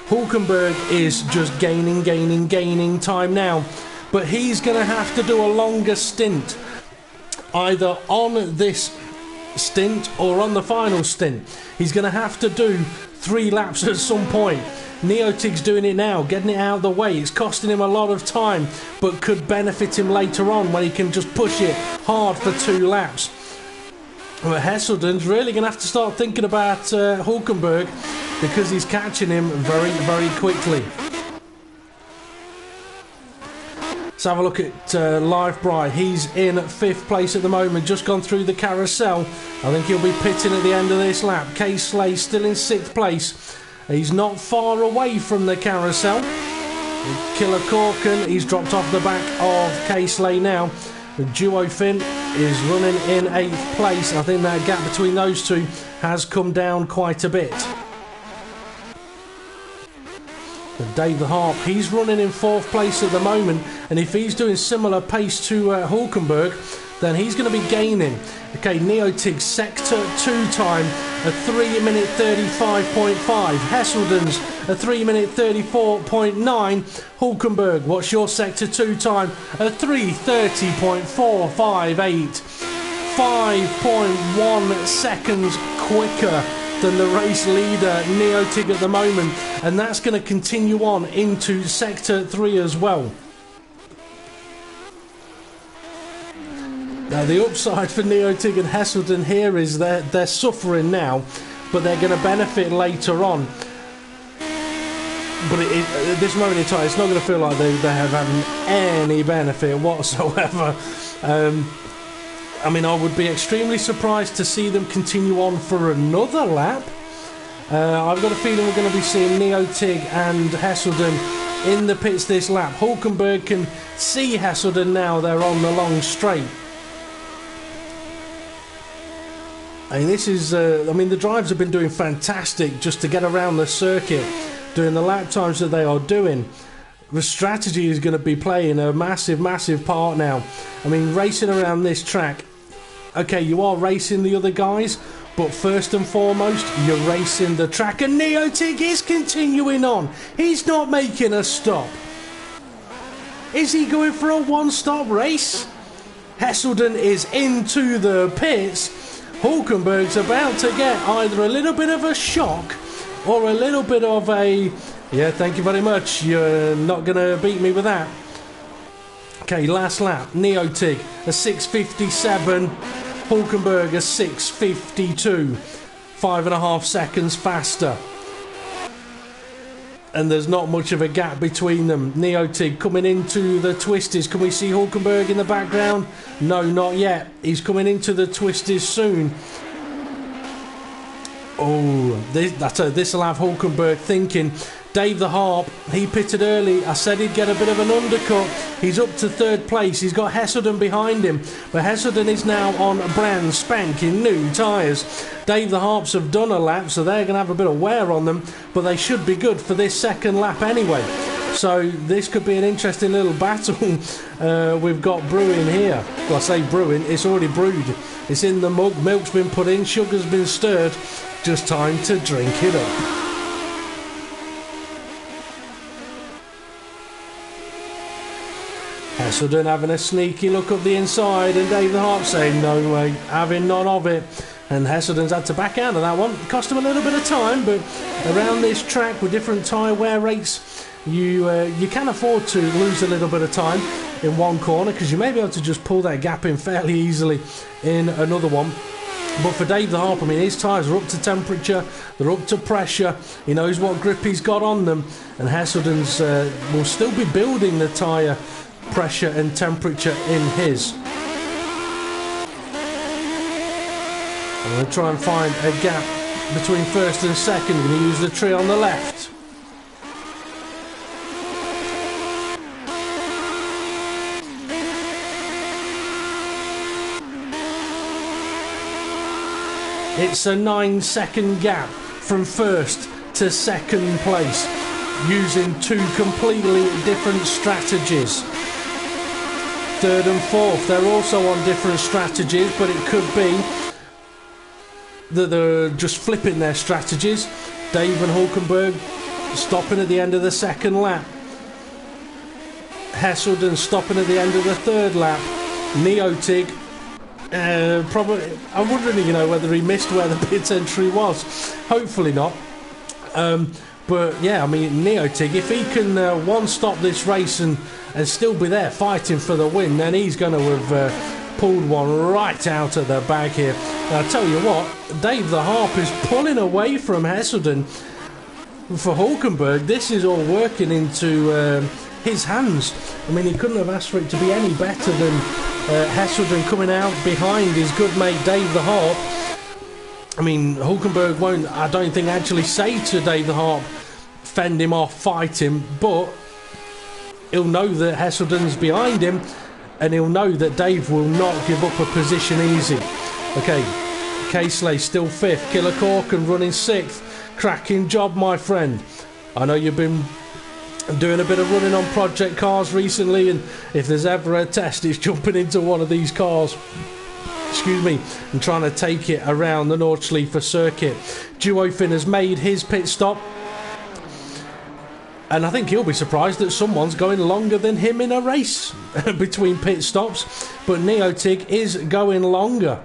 [SPEAKER 1] Hulkenberg is just gaining time now, but he's going to have to do a longer stint, either on this stint or on the final stint. He's going to have to do 3 laps at some point. Neotig's doing it now, getting it out of the way. It's costing him a lot of time, but could benefit him later on when he can just push it hard for 2 laps. Well, Heselden's really going to have to start thinking about Hulkenberg because he's catching him very quickly. Let's have a look at Lifebright. He's in 5th place at the moment, just gone through the carousel. I think he'll be pitting at the end of this lap. K Slay still in 6th place. He's not far away from the carousel. Killer Corkin, he's dropped off the back of K Slay now. The Duo Finn is running in 8th place. I think that gap between those two has come down quite a bit. And Dave the Harp, he's running in 4th place at the moment, and if he's doing similar pace to Hulkenberg, then he's going to be gaining. Okay, Neotig sector 2 time, a 3 minute 35.5. Heselden's a 3 minute 34.9. Hulkenberg, what's your sector 2 time? A 3:30.458. 5.1 seconds quicker than the race leader Neotig at the moment, and that's going to continue on into sector 3 as well. Now the upside for Neotig and Heselden here is they're suffering now, but they're going to benefit later on. But at this moment in time, it's not going to feel like they have having any benefit whatsoever. I mean, I would be extremely surprised to see them continue on for another lap. I've got a feeling we're going to be seeing Neotig and Heselden in the pits this lap. Hulkenberg can see Heselden now, they're on the long straight. I mean, this is, I mean, the drivers have been doing fantastic just to get around the circuit, doing the lap times that they are doing. The strategy is going to be playing a massive part now. I mean, racing around this track, okay, you are racing the other guys, but first and foremost, you're racing the track, and Neotig is continuing on. He's not making a stop. Is he going for a one-stop race? Heselden is into the pits. Hulkenberg's about to get either a little bit of a shock or a little bit of a, yeah, thank you very much, you're not going to beat me with that. Okay, last lap, Neotig a 6:57, Hulkenberg a 6:52, 5.5 seconds faster. And there's not much of a gap between them. Neotig coming into the twisties. Can we see Hulkenberg in the background? No, not yet. He's coming into the twisties soon. Oh, this will have Hulkenberg thinking. Dave the Harp, he pitted early. I said he'd get a bit of an undercut. He's up to 3rd place. He's got Heselden behind him. But Heselden is now on brand spanking new tyres. Dave the Harps have done a lap, so they're going to have a bit of wear on them. But they should be good for this 2nd lap anyway. So this could be an interesting little battle we've got brewing here. Well, I say brewing, it's already brewed. It's in the mug, milk's been put in, sugar's been stirred. Just time to drink it up. Heselden having a sneaky look up the inside, and Dave the Harp saying no way, having none of it. and Hesselden's had to back out of that one. It cost him a little bit of time, but around this track with different tyre wear rates, you can afford to lose a little bit of time in one corner, because you may be able to just pull that gap in fairly easily in another one. But for Dave the Harp, I mean, his tyres are up to temperature, they're up to pressure, he knows what grip he's got on them, and Hesselden's will still be building the tyre pressure and temperature in his. I'm going to try and find a gap between first and second. I'm going to use the tree on the left. It's a 9-second gap from first to second place, using two completely different strategies. Third and fourth, they're also on different strategies, but it could be that they're just flipping their strategies. Dave and Hulkenberg stopping at the end of the second lap. Hesselden stopping at the end of the third lap. Neotig, probably, I'm wondering, whether he missed where the pit entry was. Hopefully not. But yeah, I mean, Neotig, if he can one-stop this race and still be there fighting for the win, then he's going to have pulled one right out of the bag here. And I tell you what, Dave the Harp is pulling away from Hesselden. For Hulkenberg, this is all working into his hands. I mean, he couldn't have asked for it to be any better than Hesselden coming out behind his good mate Dave the Harp. I mean, Hulkenberg won't, I don't think, actually say to Dave the Harp, fend him off, fight him, but he'll know that Hesselden's behind him, and he'll know that Dave will not give up a position easy. Okay, Casely still 5th, Killer Corkin running 6th. Cracking job, my friend. I know you've been doing a bit of running on project cars recently, and if there's ever a test, it's jumping into one of these cars, excuse me, and trying to take it around the Nordschleife circuit. Duofin has made his pit stop, and I think he'll be surprised that someone's going longer than him in a race between pit stops. But Neotig is going longer.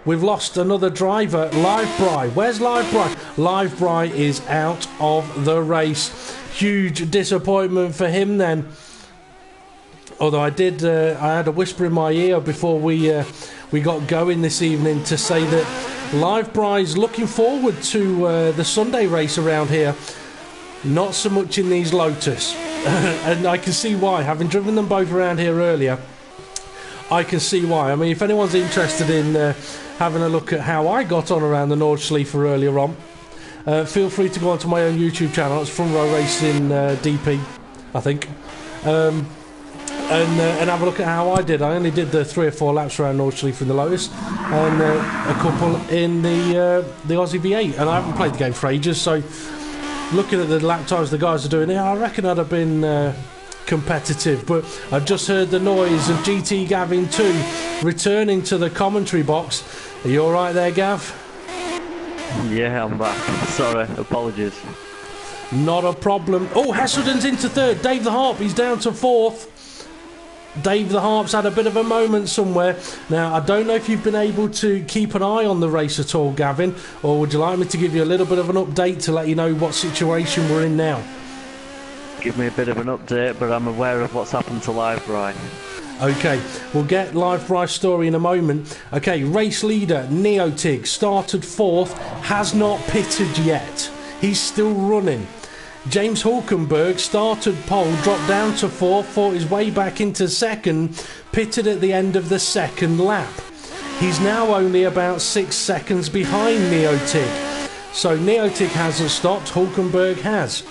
[SPEAKER 1] We've lost another driver, Livebry. Where's Livebry? Livebry is out of the race. Huge disappointment for him then. Although I had a whisper in my ear before we got going this evening to say that Livebry's looking forward to the Sunday race around here. Not so much in these Lotus. And I can see why. Having driven them both around here earlier, I can see why. I mean, if anyone's interested in having a look at how I got on around the Nordschleife earlier on, feel free to go onto my own YouTube channel. It's Front Row Racing DP, I think. And have a look at how I did. I only did the 3 or 4 laps around Nordschleife in the Lotus, and a couple in the Aussie V8. And I haven't played the game for ages, so looking at the lap times the guys are doing here, I reckon I'd have been competitive. But I've just heard the noise of GT Gavin 2 returning to the commentary box. Are you alright there, Gav?
[SPEAKER 2] Yeah, I'm back. Sorry, apologies.
[SPEAKER 1] Not a problem. Oh, Hesselden's into 3rd. Dave the Harp, he's down to 4th. Dave the Harp's had a bit of a moment somewhere. Now, I don't know if you've been able to keep an eye on the race at all, Gavin, or would you like me to give you a little bit of an update to let you know what situation we're in now?
[SPEAKER 2] Give me a bit of an update, but I'm aware of what's happened to Livebry.
[SPEAKER 1] Okay, we'll get Livebry's story in a moment. Okay, race leader Neotig started 4th, has not pitted yet. He's still running. James Hulkenberg started pole, dropped down to 4th, fought his way back into 2nd, pitted at the end of the 2nd lap. He's now only about 6 seconds behind Neotig. So Neotig hasn't stopped, Hulkenberg has.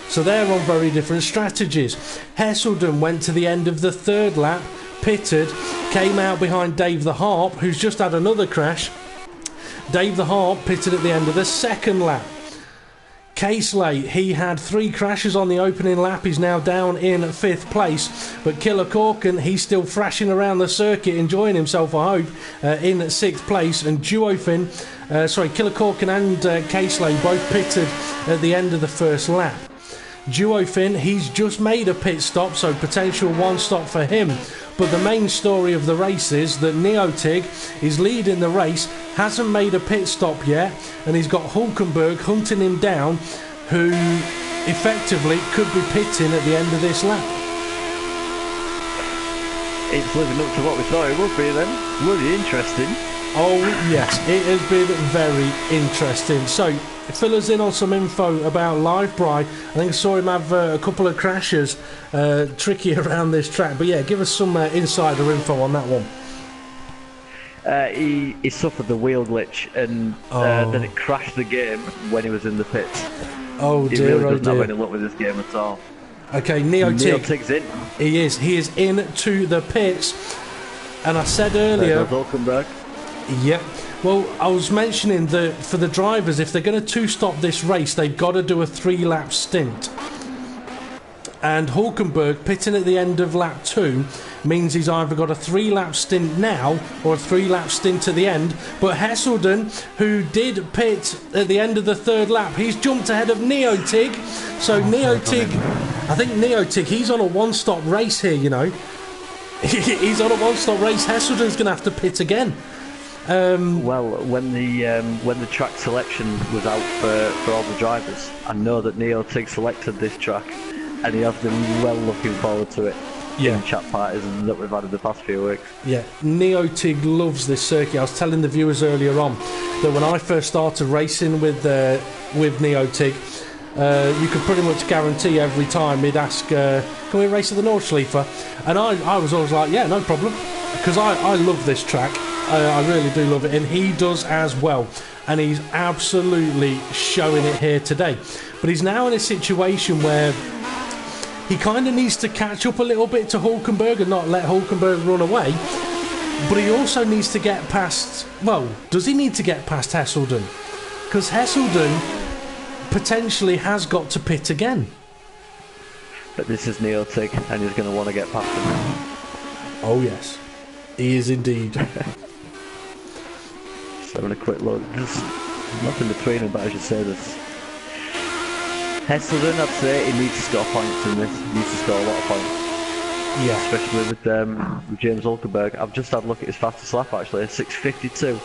[SPEAKER 1] So they're on very different strategies. Hesselden went to the end of the 3rd lap, pitted, came out behind Dave the Harp, who's just had another crash. Dave the Harp pitted at the end of the 2nd lap. Casely, he had 3 crashes on the opening lap. He's now down in 5th place. But Killer Corkin, he's still thrashing around the circuit, enjoying himself, I hope, in 6th place. And Duofin, Killer Corkin and Casely both pitted at the end of the 1st lap. Duofin, he's just made a pit stop, so potential 1 stop for him. But the main story of the race is that Neotig is leading the race, hasn't made a pit stop yet, and he's got Hulkenberg hunting him down, who effectively could be pitting at the end of this lap.
[SPEAKER 2] It's living up to what we thought it would be then. Really interesting.
[SPEAKER 1] Oh yes, it has been very interesting. So, fill us in on some info about Livebry. I think I saw him have a couple of crashes tricky around this track. But yeah, give us some insider info on that one.
[SPEAKER 2] He suffered the wheel glitch, and then it crashed the game when he was in the pits.
[SPEAKER 1] Oh dear,
[SPEAKER 2] he really doesn't
[SPEAKER 1] dear.
[SPEAKER 2] have any luck with this game at all.
[SPEAKER 1] Okay, Neotig's
[SPEAKER 2] in.
[SPEAKER 1] He is into the pits. And I said earlier... Yep. Well, I was mentioning that for the drivers, if they're going to two-stop this race, they've got to do a 3-lap stint. And Hulkenberg pitting at the end of lap 2 means he's either got a 3-lap stint now or a 3-lap stint at the end. But Hesselden, who did pit at the end of the 3rd lap, he's jumped ahead of Neotig. So Neotig, I think Neotig, he's on a one-stop race here, you know. He's on a one-stop race. Hesselden's going to have to pit again.
[SPEAKER 2] Well, when the track selection was out for all the drivers, I know that Neotig selected this track, and he has been well looking forward to it. In chat parties that we've had in the past few weeks. Yeah,
[SPEAKER 1] Neotig loves this circuit. I was telling the viewers earlier on that when I first started racing with Neotig, you could pretty much guarantee every time he'd ask, "Can we race at the Nordschleife?" And I was always like, "Yeah, no problem," because I love this track. I really do love it, and he does as well, and he's absolutely showing it here today. But he's now in a situation where he kind of needs to catch up a little bit to Hulkenberg and not let Hulkenberg run away, but he also needs to get past... Well, does he need to get past Hesselden? Because Hesselden potentially has got to pit again.
[SPEAKER 2] But this is Neotig, and he's going to want to get past him.
[SPEAKER 1] Oh yes, he is indeed.
[SPEAKER 2] Just having a quick look. There's nothing between them, but I should say this. Hesselden, I'd say he needs to score points in this. He needs to score a lot of points.
[SPEAKER 1] Yeah.
[SPEAKER 2] Especially with James Hulkenberg. I've just had a look at his fastest lap actually, 6:52.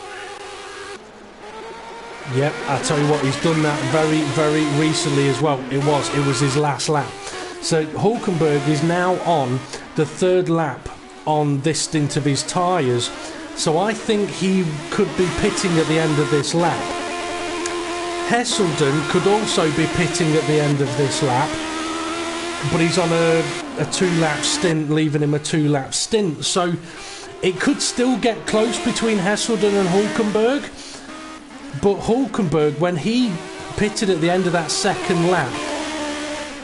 [SPEAKER 1] Yep, I tell you what, he's done that very, very recently as well. It was his last lap. So Hulkenberg is now on the 3rd lap on this stint of his tyres. So I think he could be pitting at the end of this lap. Hesselden could also be pitting at the end of this lap, but he's on a 2-lap stint, leaving him a 2-lap stint. So it could still get close between Hesselden and Hulkenberg, but Hulkenberg, when he pitted at the end of that 2nd lap,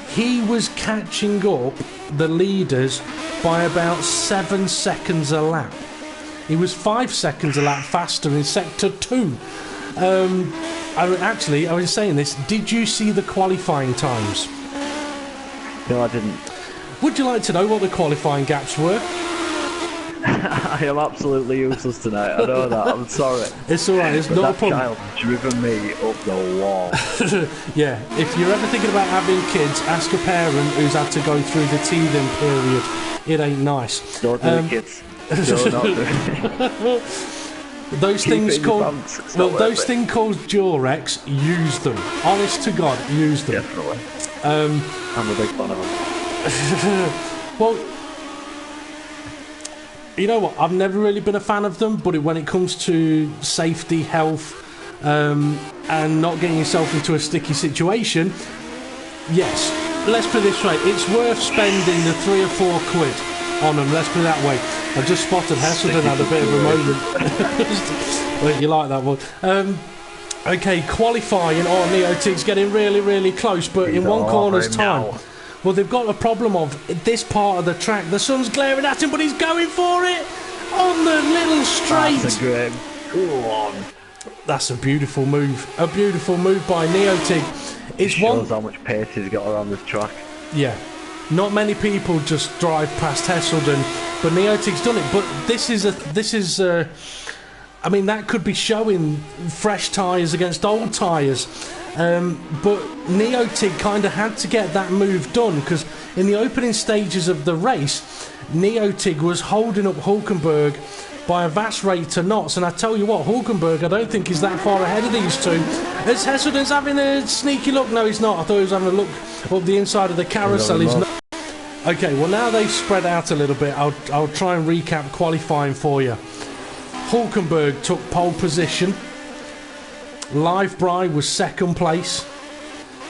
[SPEAKER 1] he was catching up the leaders by about 7 seconds a lap. He was 5 seconds a lap faster in sector 2. I was saying this, did you see the qualifying times?
[SPEAKER 2] No, I didn't.
[SPEAKER 1] Would you like to know what the qualifying gaps were?
[SPEAKER 2] I am absolutely useless tonight, I know that, I'm sorry.
[SPEAKER 1] It's alright, it's not a problem.
[SPEAKER 2] That child driven me up the wall.
[SPEAKER 1] Yeah, if you're ever thinking about having kids, ask a parent who's had to go through the teething period. It ain't nice.
[SPEAKER 2] Don't do it, kids. No, not do it.
[SPEAKER 1] Those things called Durex, use them. Honest to God, use them.
[SPEAKER 2] Definitely. I'm a big fan of them.
[SPEAKER 1] Well, you know what? I've never really been a fan of them, but when it comes to safety, health, and not getting yourself into a sticky situation, yes. Let's put it this way: it's worth spending the £3 or £4 on them. Let's put it that way. I just spotted Hesselden had a bit of a moment. Well, you like that one. Okay, qualifying. Oh, Neotig's getting really, really close, but in one corner's time. Well, they've got a problem of this part of the track. The sun's glaring at him, but he's going for it on the little straight.
[SPEAKER 2] That's a great. Go on.
[SPEAKER 1] That's a beautiful move. A beautiful move by Neotig.
[SPEAKER 2] It shows how much pace he's got around this track.
[SPEAKER 1] Yeah. Not many people just drive past Hesselden, but Neotig's done it. But this is I mean, that could be showing fresh tyres against old tyres. But Neotig kind of had to get that move done, because in the opening stages of the race, Neotig was holding up Hulkenberg by a vast rate to knots, and I tell you what, Hulkenberg I don't think is that far ahead of these two. As Hesselden's having a sneaky look. No, he's not. I thought he was having a look up the inside of the carousel. He's not. Okay, well now they've spread out a little bit. I'll try and recap qualifying for you. Hulkenberg took pole position. Livebry was second place.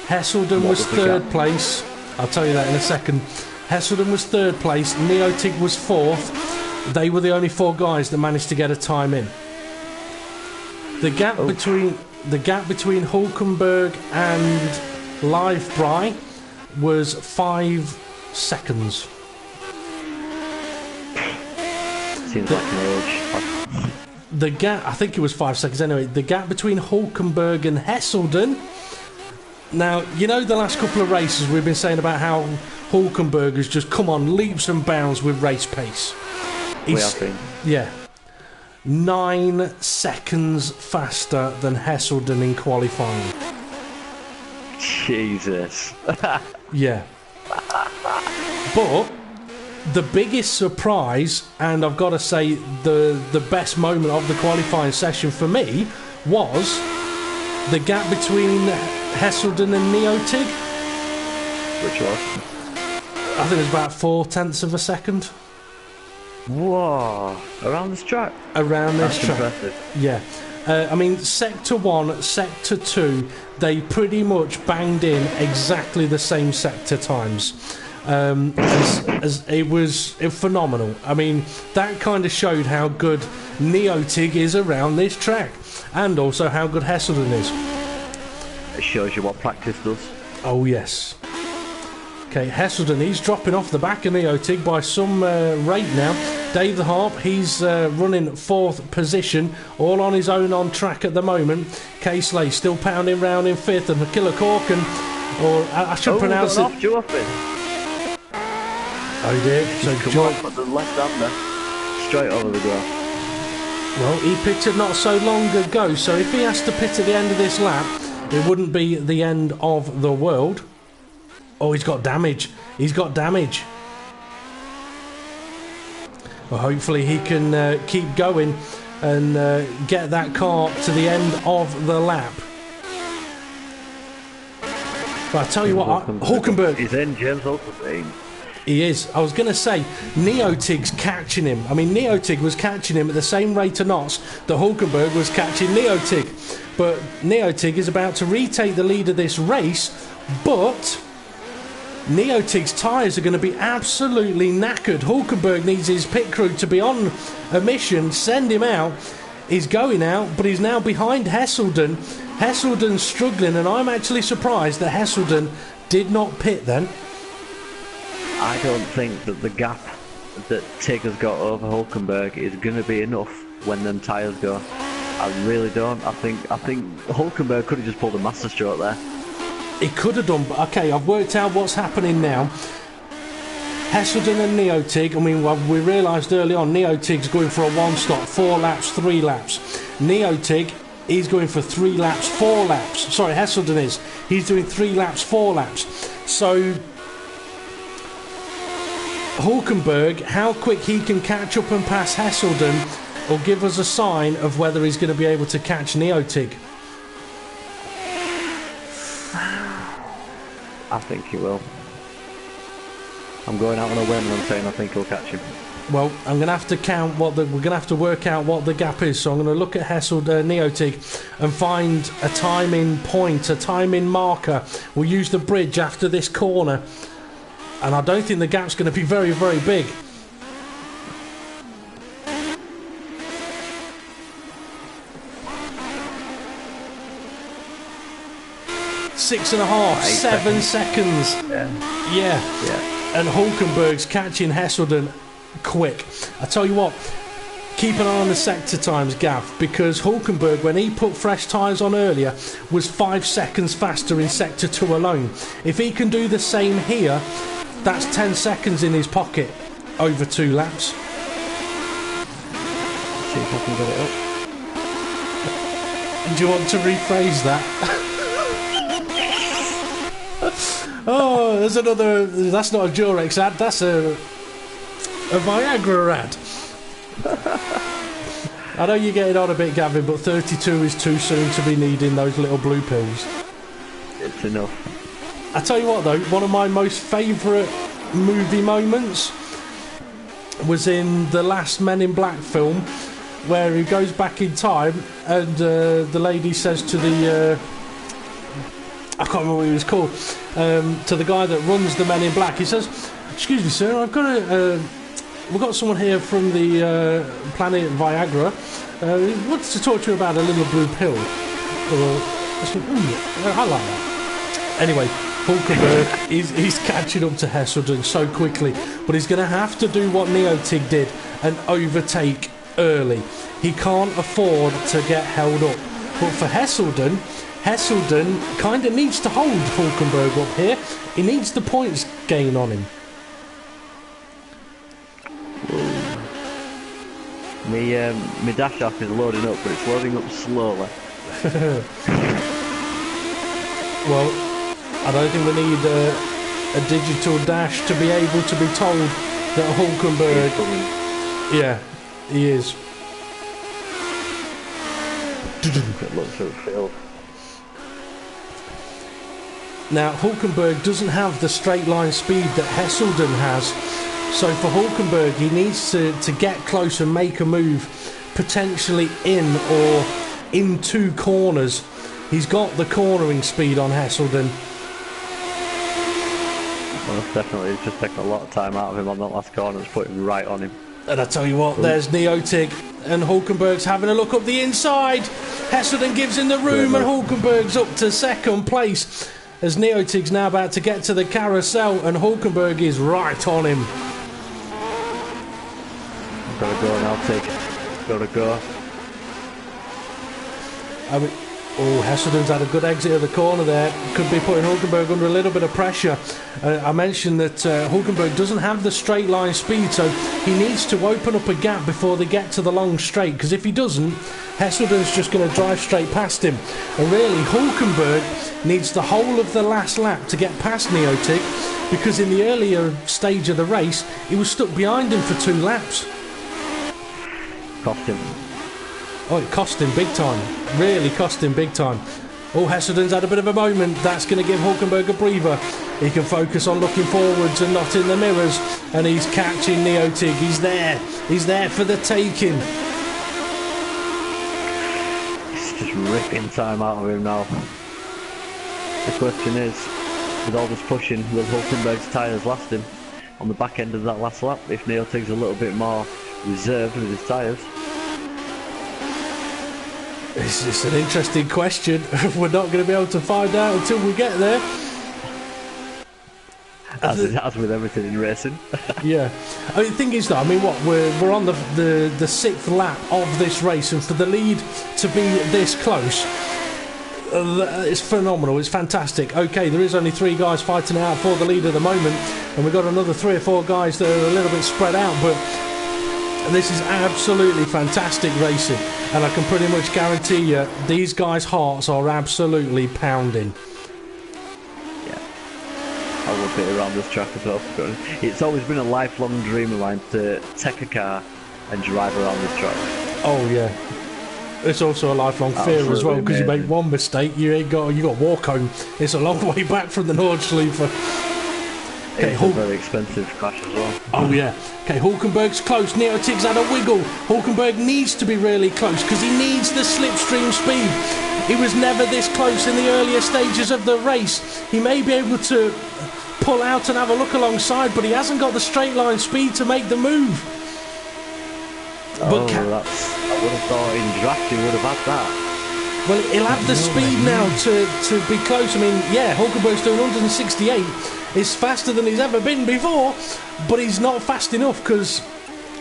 [SPEAKER 1] Hesselden was third place. I'll tell you that in a second. Hesselden was third place. Neotig was fourth. They were the only 4 guys that managed to get a time in. The gap between Hulkenberg and Livebry was 5 seconds.
[SPEAKER 2] Seems like an age.
[SPEAKER 1] The gap, I think it was 5 seconds anyway. The gap between Hulkenberg and Hesselden. Now, you know the last couple of races we've been saying about how Hulkenberg has just come on leaps and bounds with race pace.
[SPEAKER 2] We have been.
[SPEAKER 1] Yeah. 9 seconds faster than Hesselden in qualifying.
[SPEAKER 2] Jesus.
[SPEAKER 1] Yeah. But the biggest surprise, and I've got to say the best moment of the qualifying session for me, was the gap between Hesselden and Neotig.
[SPEAKER 2] Which was?
[SPEAKER 1] I think it was about 4/10 of a second.
[SPEAKER 2] Whoa! Around this track?
[SPEAKER 1] Around this track.
[SPEAKER 2] Impressive.
[SPEAKER 1] Yeah. I mean, Sector 1, Sector 2, they pretty much banged in exactly the same sector times. As it was phenomenal. I mean, that kind of showed how good Neotig is around this track, and also how good Hesselden is.
[SPEAKER 2] It shows you what practice does.
[SPEAKER 1] Oh yes. Okay, Hesselden, he's dropping off the back of Neotig by some rate now. Dave the Harp, he's running 4th position, all on his own on track at the moment. Casely still pounding round in 5th, and McKillicorkin, or I should pronounce it.
[SPEAKER 2] Off Joffin.
[SPEAKER 1] Oh, he did. So
[SPEAKER 2] come off at the left-hander, straight over the grass.
[SPEAKER 1] Well, he pitted not so long ago, so if he has to pit at the end of this lap, it wouldn't be the end of the world. Oh, he's got damage. He's got damage. Well, hopefully he can keep going and get that car to the end of the lap. But I tell you what, Hulkenberg.
[SPEAKER 2] He's in, James Hulkenberg.
[SPEAKER 1] He is. I was going to say, Neotig's catching him. I mean, Neotig was catching him at the same rate of knots that Hulkenberg was catching Neotig. But Neotig is about to retake the lead of this race, but Neotig's tyres are going to be absolutely knackered. Hulkenberg needs his pit crew to be on a mission, send him out. He's going out, but he's now behind Hesselden. Hesselden's struggling, and I'm actually surprised that Hesselden did not pit then.
[SPEAKER 2] I don't think that the gap that Tig has got over Hulkenberg is going to be enough when them tyres go. I really don't. I think Hulkenberg could have just pulled a masterstroke there.
[SPEAKER 1] He could have done, but okay, I've worked out what's happening now. Hesselden and Neotig, I mean, well, we realised early on, Neotig's going for a 1-stop, 4 laps, 3 laps. Neotig, he's going for 3 laps, 4 laps. Sorry, Hesselden is. He's doing 3 laps, 4 laps. So Hulkenberg, how quick he can catch up and pass Hesselden will give us a sign of whether he's going to be able to catch Neotig.
[SPEAKER 2] I think he will. I'm going out on a whim and I'm saying I think he'll catch him.
[SPEAKER 1] Well, I'm going to have to count we're going to have to work out what the gap is. So I'm going to look at Neotig and find a timing point, a timing marker. We'll use the bridge after this corner. And I don't think the gap's going to be very, very big. Six and a half, 7 seconds. Yeah. And Hulkenberg's catching Hesselden quick. I tell you what, keep an eye on the sector times, Gav, because Hulkenberg, when he put fresh tyres on earlier, was 5 seconds faster in sector 2 alone. If he can do the same here, that's 10 seconds in his pocket over 2 laps.
[SPEAKER 2] See if I can get it up.
[SPEAKER 1] Do you want to rephrase that? Oh, there's another. That's not a Durex ad. That's a a Viagra ad. I know you're getting on a bit, Gavin, but 32 is too soon to be needing those little blue pills.
[SPEAKER 2] It's enough.
[SPEAKER 1] I tell you what, though, one of my most favourite movie moments was in the last Men in Black film, where he goes back in time and the lady says to the I can't remember what he was called, to the guy that runs the Men in Black, he says, "Excuse me, sir, we've got someone here from the planet Viagra. He wants to talk to you about a little blue pill." I like that. Anyway, Hulkenberg, he's catching up to Hesselden so quickly, but he's going to have to do what Neotig did and overtake early. He can't afford to get held up. But for Hesselden kind of needs to hold Hulkenberg up here. He needs the points gain on him.
[SPEAKER 2] My dash app is loading up, but it's loading up slowly.
[SPEAKER 1] Well, I don't think we need a digital dash to be able to be told that Hulkenberg... Yeah, he is.
[SPEAKER 2] It looks so filled.
[SPEAKER 1] Now, Hulkenberg doesn't have the straight line speed that Hesselden has. So for Hulkenberg, he needs to get close and make a move, potentially in or into corners. He's got the cornering speed on Hesselden.
[SPEAKER 2] Well, definitely, it's just taken a lot of time out of him on that last corner. It's put him right on him.
[SPEAKER 1] And I tell you what, there's Neotig, and Hulkenberg's having a look up the inside. Hesselden gives him the room, and Hulkenberg's up to second place. As Neotig's now about to get to the carousel, and Hulkenberg is right on him.
[SPEAKER 2] Gotta go now, Tig. Gotta go.
[SPEAKER 1] Hesselden's had a good exit of the corner there. Could be putting Hulkenberg under a little bit of pressure. I mentioned that Hulkenberg doesn't have the straight line speed, so he needs to open up a gap before they get to the long straight, because if he doesn't, Hesselden's just going to drive straight past him. And really, Hulkenberg needs the whole of the last lap to get past Neotig, because in the earlier stage of the race, he was stuck behind him for 2 laps.
[SPEAKER 2] Cost him.
[SPEAKER 1] Oh, it cost him big time. Really cost him big time. Oh, Hesselden's had a bit of a moment. That's going to give Hulkenberg a breather. He can focus on looking forwards and not in the mirrors. And he's catching Neotig. He's there. He's there for the taking.
[SPEAKER 2] He's just ripping time out of him now. The question is, with all this pushing, will Hulkenberg's tyres last him on the back end of that last lap if Neotig's a little bit more reserved with his tyres?
[SPEAKER 1] It's an interesting question. We're not going to be able to find out until we get there.
[SPEAKER 2] As with everything in racing.
[SPEAKER 1] Yeah. I mean, the thing is, though, we're on the 6th lap of this race, and for the lead to be this close, it's phenomenal. It's fantastic. Okay, there is only 3 guys fighting out for the lead at the moment, and we've got another 3 or 4 guys that are a little bit spread out, but this is absolutely fantastic racing, and I can pretty much guarantee you these guys' hearts are absolutely pounding.
[SPEAKER 2] Yeah, I love it around this track as well. It's always been a lifelong dream of mine to take a car and drive around this track.
[SPEAKER 1] Oh yeah, it's also a lifelong fear as well, because you make one mistake, you got walk home. It's a long way back from the Nordschleife.
[SPEAKER 2] Okay, it's a very expensive crash as well.
[SPEAKER 1] Oh yeah. Okay, Hulkenberg's close. Neotig's had a wiggle. Hulkenberg needs to be really close because he needs the slipstream speed. He was never this close in the earlier stages of the race. He may be able to pull out and have a look alongside, but he hasn't got the straight line speed to make the move.
[SPEAKER 2] I would have thought in draft he would have had that.
[SPEAKER 1] Well, he'll have the speed now to be close. I mean, yeah, Hulkenberg's doing 168. It's faster than he's ever been before, but he's not fast enough because,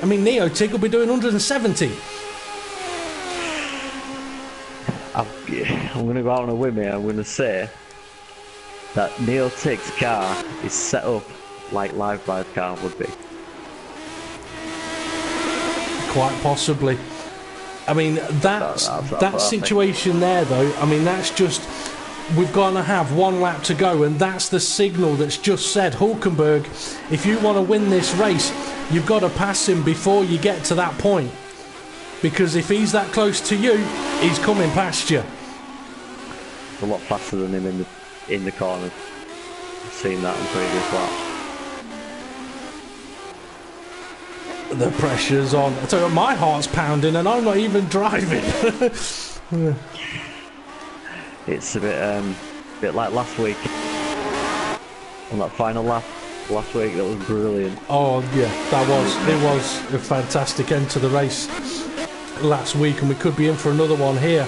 [SPEAKER 1] I mean, Neotig will be doing 170.
[SPEAKER 2] I'm going to go out on a whim here. I'm going to say that Neotig's car is set up like Liveby's car would be.
[SPEAKER 1] Quite possibly. I mean, that situation there, though, I mean, that's just we've got to have 1 lap to go, and that's the signal that's just said, Hulkenberg, if you want to win this race, you've got to pass him before you get to that point. Because if he's that close to you, he's coming past you.
[SPEAKER 2] A lot faster than him in the corners. I've seen that in previous laps.
[SPEAKER 1] The pressure's on. I tell you what, my heart's pounding and I'm not even driving.
[SPEAKER 2] It's a bit like last week. On that final lap last week, that was brilliant.
[SPEAKER 1] Oh yeah, it was a fantastic end to the race last week, and we could be in for another one here.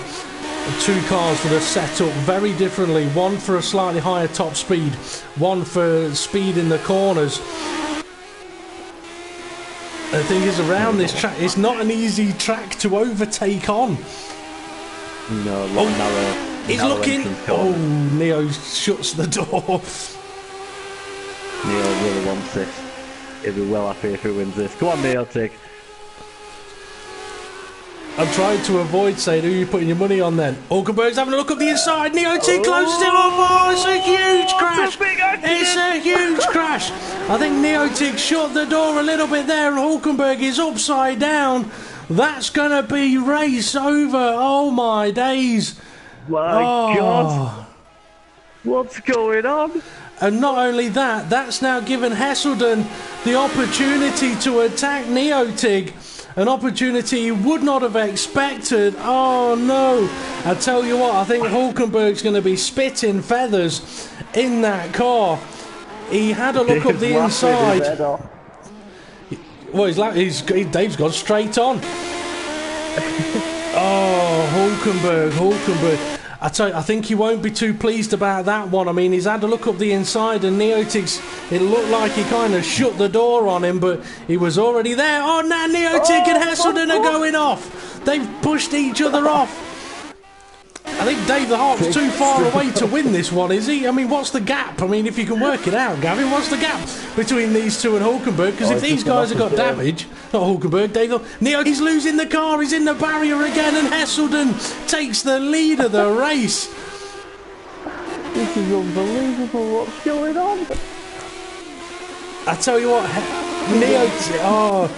[SPEAKER 1] 2 cars that are set up very differently. One for a slightly higher top speed, one for speed in the corners. The thing is, around this track, it's not an easy track to overtake on.
[SPEAKER 2] No, narrow.
[SPEAKER 1] He's looking. Oh, Neo shuts the door.
[SPEAKER 2] Neo really wants this. He'll be well happy if he wins this. Come on, Neo, take.
[SPEAKER 1] I'm trying to avoid saying who you're putting your money on then. Hulkenberg's having a look up the inside. Neo T closes it off. Oh, it's a huge crash. It's a huge crash. I think Neotig shut the door a little bit there, and Hulkenberg is upside down. That's going to be race over. Oh, my days.
[SPEAKER 2] My God. What's going on?
[SPEAKER 1] And not only that, that's now given Hesselden the opportunity to attack Neotig. An opportunity he would not have expected. Oh no. I tell you what, I think Hulkenberg's going to be spitting feathers in that car. He had a look up the inside. Well, Dave's gone straight on. Oh, Hulkenberg. I tell you, I think he won't be too pleased about that one. I mean, he's had a look up the inside, and Neotig's, it looked like he kind of shut the door on him, but he was already there. Oh, now Neotig and Hesselden are going off. They've pushed each other off. I think Dave the Harp's too far away to win this one, is he? I mean, what's the gap? I mean, if you can work it out, Gavin, what's the gap between these two and Hulkenberg? Because if these guys have got damage, not Hulkenberg, Dave, Neo, he's losing the car, he's in the barrier again, and Hesselden takes the lead of the race.
[SPEAKER 2] This is unbelievable, what's going on?
[SPEAKER 1] I tell you what, Neo,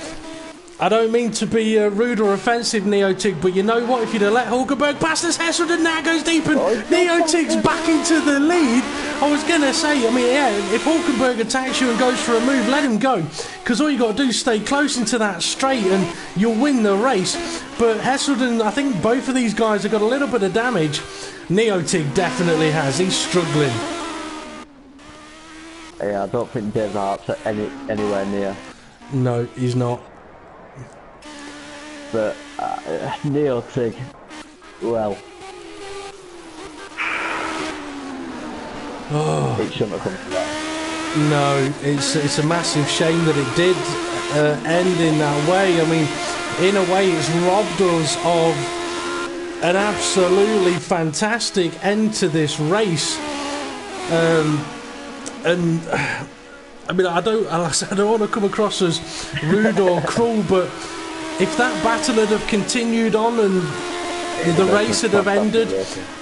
[SPEAKER 1] I don't mean to be rude or offensive, Neotig, but you know what? If you'd have let Hulkenberg pass this, Hesselden now goes deep, and Neotig's back into the lead. I was going to say, I mean, yeah, if Hulkenberg attacks you and goes for a move, let him go, because all you got to do is stay close into that straight and you'll win the race. But Hesselden, I think both of these guys have got a little bit of damage. Neotig definitely has. He's struggling.
[SPEAKER 2] Yeah, I don't think Dave Hart's anywhere near.
[SPEAKER 1] No, he's not.
[SPEAKER 2] But Neotig, well, it shouldn't have come to that.
[SPEAKER 1] No, it's a massive shame that it did end in that way. I mean, in a way, it's robbed us of an absolutely fantastic end to this race. And I mean, I don't want to come across as rude or cruel, but if that battle had have continued on and the race had have ended,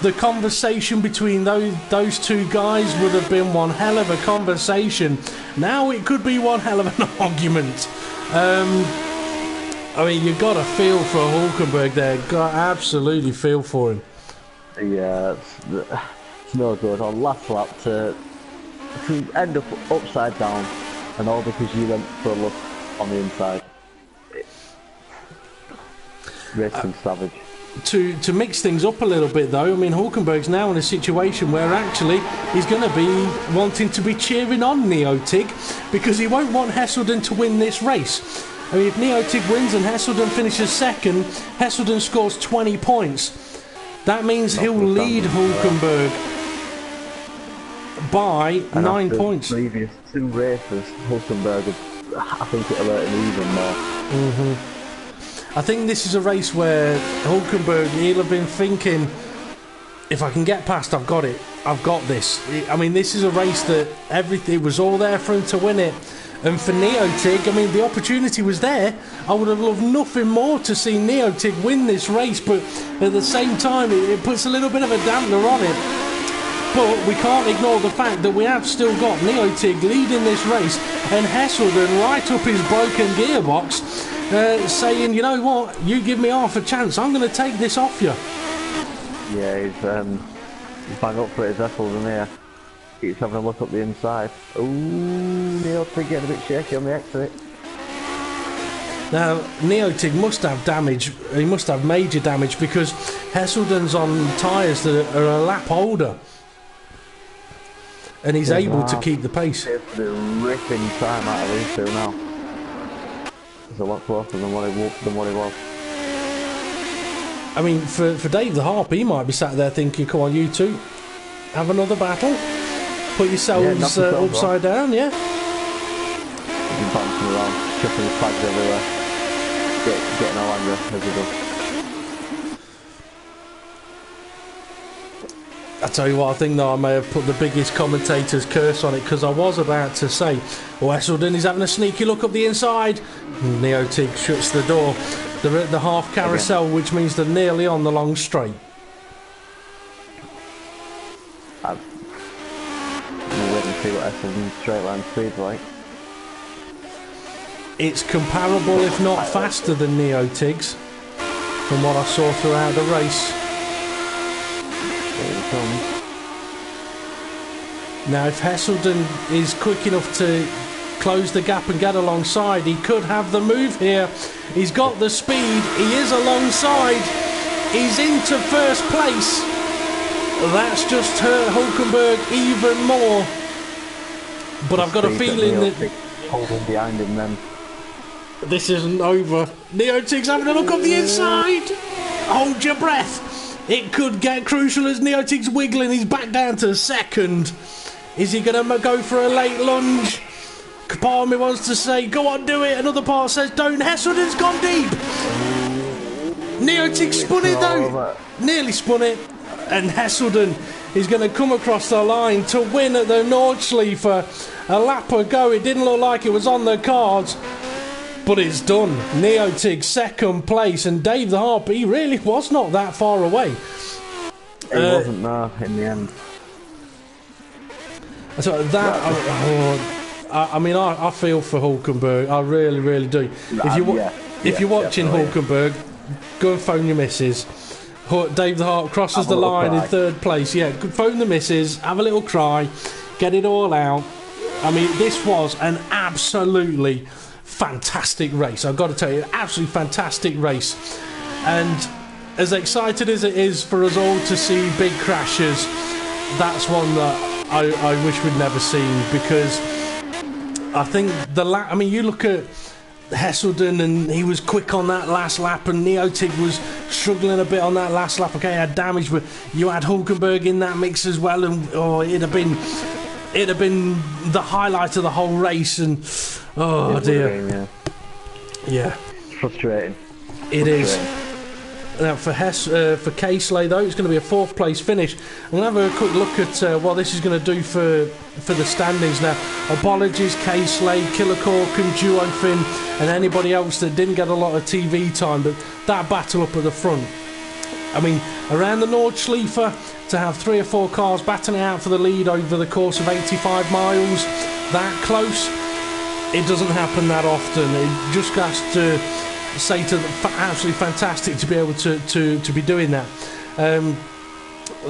[SPEAKER 1] the conversation between those two guys would have been one hell of a conversation. Now it could be one hell of an argument. I mean, you've got to feel for Hulkenberg there. Got absolutely feel for him.
[SPEAKER 2] Yeah, it's no good. On last lap to end up upside down, and all because you went for a look on the inside. Racing savage.
[SPEAKER 1] To mix things up a little bit though, I mean, Hulkenberg's now in a situation where actually he's going to be wanting to be cheering on Neotig, because he won't want Hesselden to win this race. I mean, if Neotig wins and Hesselden finishes second, Hesselden scores 20 points. That means he'll lead Hulkenberg by 9 points.
[SPEAKER 2] Previous 2 races, Hulkenberg, I think it'll hurt him even more.
[SPEAKER 1] I think this is a race where Hulkenberg, he'll have been thinking, if I can get past, I've got it. I've got this. I mean, this is a race that everything was all there for him to win it. And for Neotig, I mean, the opportunity was there. I would have loved nothing more to see Neotig win this race, but at the same time, it puts a little bit of a dampener on it. But we can't ignore the fact that we have still got Neotig leading this race and Hesselden right up his broken gearbox saying, you know what, you give me half a chance, I'm going to take this off you.
[SPEAKER 2] Yeah, he's bang up for his Hesselden here. He's having a look up the inside. Ooh, Neotig getting a bit shaky on the exit.
[SPEAKER 1] Now, Neotig must have damage, he must have major damage because Hesselden's on tyres that are a lap older. And he's able to keep the pace.
[SPEAKER 2] They're ripping time out of these two now. It's a lot closer than what it was.
[SPEAKER 1] I mean, for Dave the Harp, he might be sat there thinking, come on, you two, have another battle. Put yourselves upside down, yeah?
[SPEAKER 2] He's bouncing around, chucking his flags everywhere. Getting all anger as he does.
[SPEAKER 1] I tell you what, I think though I may have put the biggest commentator's curse on it because I was about to say, Hesselden is having a sneaky look up the inside. Neotig shuts the door. They're at the half carousel, which means they're nearly on the long straight.
[SPEAKER 2] I'm waiting to see what Hesselden's straight line speed's like.
[SPEAKER 1] It's comparable, if not faster, than Neotig's, from what I saw throughout the race. Now, if Hesselden is quick enough to close the gap and get alongside, he could have the move here. He's got the speed, he is alongside, he's into first place. That's just hurt Hulkenberg even more. But I've got a feeling that
[SPEAKER 2] holding behind him then.
[SPEAKER 1] This isn't over. Neotig's having a look on the inside. Hold your breath. It could get crucial as Neotig's wiggling. He's back down to second. Is he going to go for a late lunge? Part of me wants to say, go on, do it. Another part says, don't. Hesselden's gone deep. Neotig spun it though. Nearly spun it. And Hesselden is going to come across the line to win at the Nordschleife. A lap ago, it didn't look like it was on the cards. But it's done. Neotig second place, and Dave the Harp, he really was not that far away.
[SPEAKER 2] He wasn't, no, in the end.
[SPEAKER 1] So that, I mean, I feel for Hulkenberg. I really, really do. If you're watching Hulkenberg, go and phone your missus. Dave the Harp crosses the line in third place. Yeah, phone the missus, have a little cry, get it all out. I mean, this was an absolutely fantastic race. I've got to tell you, absolutely fantastic race. And as excited as it is for us all to see big crashes, that's one that I wish we'd never seen, because I think I mean, you look at Hesselden and he was quick on that last lap, and Neotig was struggling a bit on that last lap. Okay, he had damage, but you had Hulkenberg in that mix as well, and it'd have been the highlight of the whole race. And oh dear, yeah,
[SPEAKER 2] frustrating.
[SPEAKER 1] It is. Now for Casely though, it's going to be a fourth place finish. I'm going to have a quick look at what this is going to do for the standings now. Apologies, Casely, Killicork, Duofin, and anybody else that didn't get a lot of TV time, but that battle up at the front. I mean, around the Nordschleife, to have 3 or 4 cars battling out for the lead over the course of 85 miles, that close, it doesn't happen that often. It just has to say to absolutely fantastic to be able to be doing that.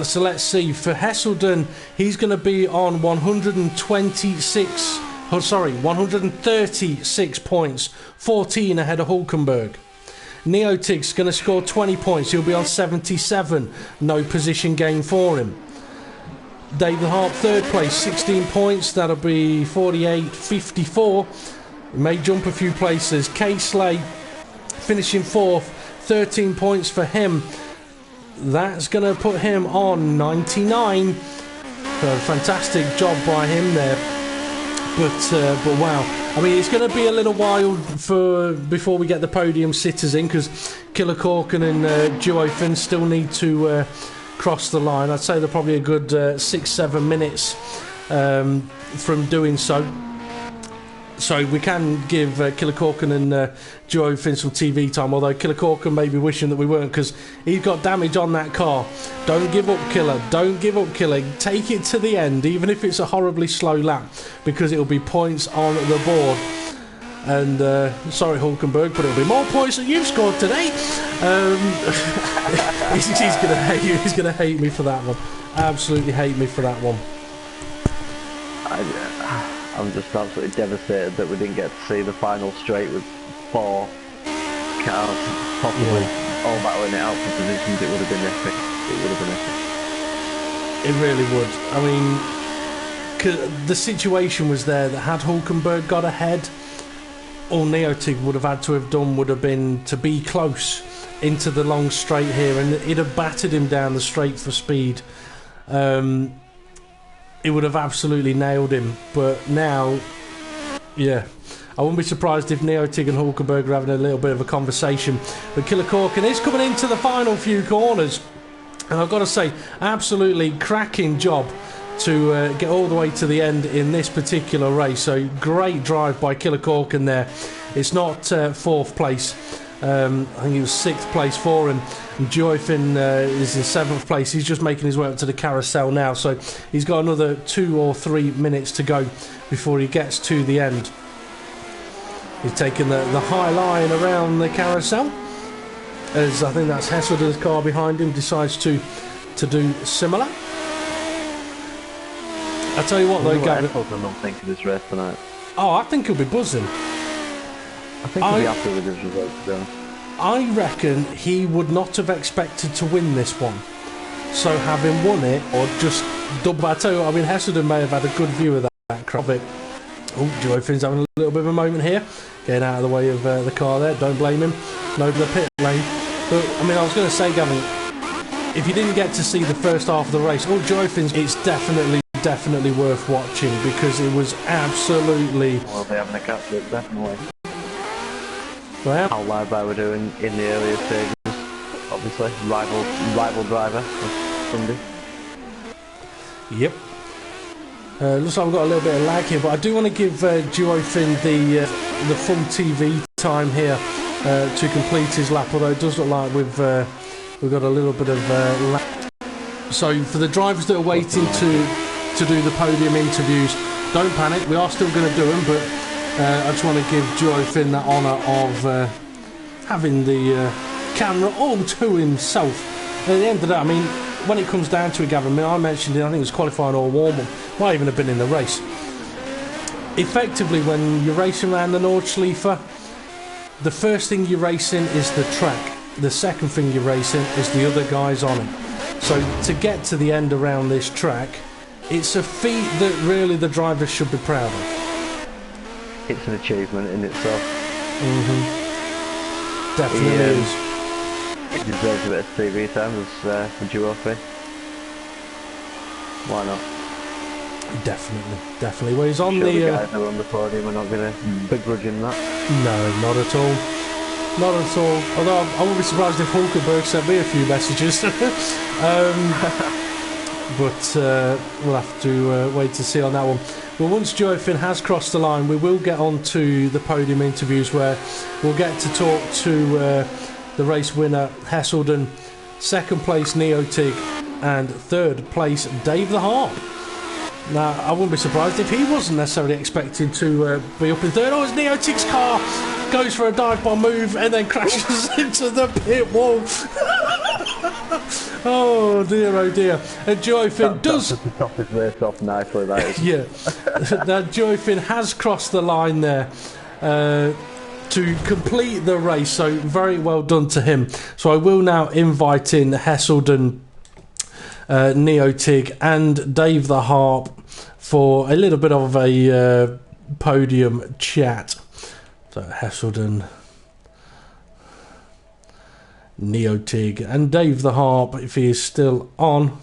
[SPEAKER 1] So let's see, for Hesselden, he's going to be on 136 points, 14 ahead of Hulkenberg. Neotig's going to score 20 points, he'll be on 77, no position gain for him. Dave the Harp, third place, 16 points, that'll be 48-54. He may jump a few places. Casely finishing fourth, 13 points for him. That's going to put him on 99. So fantastic job by him there. But wow, I mean, it's going to be a little while before we get the podium sitters in, because Killicork and Duofin still need to cross the line. I'd say they're probably a good 6-7 minutes from doing so. So we can give Killer Corkin and Joe Finn some TV time, although Killer Corkin may be wishing that we weren't, because he's got damage on that car. Don't give up, Killer. Don't give up, Killer. Take it to the end, even if it's a horribly slow lap, because it'll be points on the board. And sorry, Hulkenberg, but it'll be more points that you've scored today. He's going to hate you. He's going to hate me for that one. Absolutely hate me for that one.
[SPEAKER 2] I'm just absolutely devastated that we didn't get to see the final straight with 4 cars possibly all battling it out for positions. It would have been epic. It would have been epic.
[SPEAKER 1] It really would. I mean, the situation was there that had Hulkenberg got ahead, all Neotig would have had to have done would have been to be close into the long straight here, and it'd have battered him down the straight for speed. It would have absolutely nailed him. But now, yeah, I wouldn't be surprised if Neotig and Hulkenberg are having a little bit of a conversation. But Killer Corkin is coming into the final few corners, and I've got to say, absolutely cracking job to get all the way to the end in this particular race. So great drive by Killer Corkin there. It's not 4th place. I think he was 6th place for him, and Joyfin is in 7th place. He's just making his way up to the carousel now, so he's got another 2 or 3 minutes to go before he gets to the end. He's taking the high line around the carousel, as I think that's Hesselder's car behind him decides to do similar. I tell you what though, Gavin,
[SPEAKER 2] Hesselder don't think of this race tonight.
[SPEAKER 1] Oh, I think he'll be buzzing.
[SPEAKER 2] I think he'll be happy with his result, to be honest.
[SPEAKER 1] I reckon he would not have expected to win this one. So having won it, or just double... I tell you what, I mean, Hesselden may have had a good view of that crop. Oh, Joyfin's having a little bit of a moment here. Getting out of the way of the car there. Don't blame him. Over the pit lane. But, I mean, I was going to say, Gavin, if you didn't get to see the first half of the race, Joyfin's, it's definitely worth watching, because it was absolutely...
[SPEAKER 2] Well, they're having a catch up, definitely.
[SPEAKER 1] Well,
[SPEAKER 2] how live I were doing in the earlier stages, obviously. Rival driver for Sunday.
[SPEAKER 1] Yep. Looks like we've got a little bit of lag here, but I do want to give Joyfin the full TV time here to complete his lap, although it does look like we've got a little bit of lag. So for the drivers that are waiting to do the podium interviews, don't panic, we are still going to do them, but I just want to give Joyfin that honour of having the camera all to himself. At the end of that, I mean, when it comes down to it, Gavin, I mentioned it, I think it was qualifying or warm-up, might even have been in the race. Effectively, when you're racing around the Nordschleife, the first thing you're racing is the track. The second thing you're racing is the other guys on it. So to get to the end around this track, it's a feat that really the drivers should be proud of.
[SPEAKER 2] It's an achievement in itself.
[SPEAKER 1] Definitely is.
[SPEAKER 2] It deserves a bit of TV time as Duo Fin. Why not?
[SPEAKER 1] Definitely. Well, he's on
[SPEAKER 2] sure
[SPEAKER 1] the
[SPEAKER 2] guys that are on the podium are not going to begrudge him that.
[SPEAKER 1] No, not at all. Not at all. Although I wouldn't be surprised if Hulkenberg sent me a few messages. But we'll have to wait to see on that one. Well, once Joyfin has crossed the line, we will get on to the podium interviews, where we'll get to talk to the race winner, Hesselden, second place, Neotig, and third place, Dave the Harp. Now, I wouldn't be surprised if he wasn't necessarily expecting to be up in third. Oh, it's Neotig's car, goes for a dive bomb move, and then crashes into the pit wall. Oh dear, oh dear. And Joyfin does...
[SPEAKER 2] That's to top his race off nicely, that is.
[SPEAKER 1] Yeah. Now, Joyfin has crossed the line there to complete the race, so very well done to him. So I will now invite in Hesselden, Neotig, and Dave the Harp for a little bit of a podium chat. So Hesselden, Neotig, and Dave the Harp, if he is still on.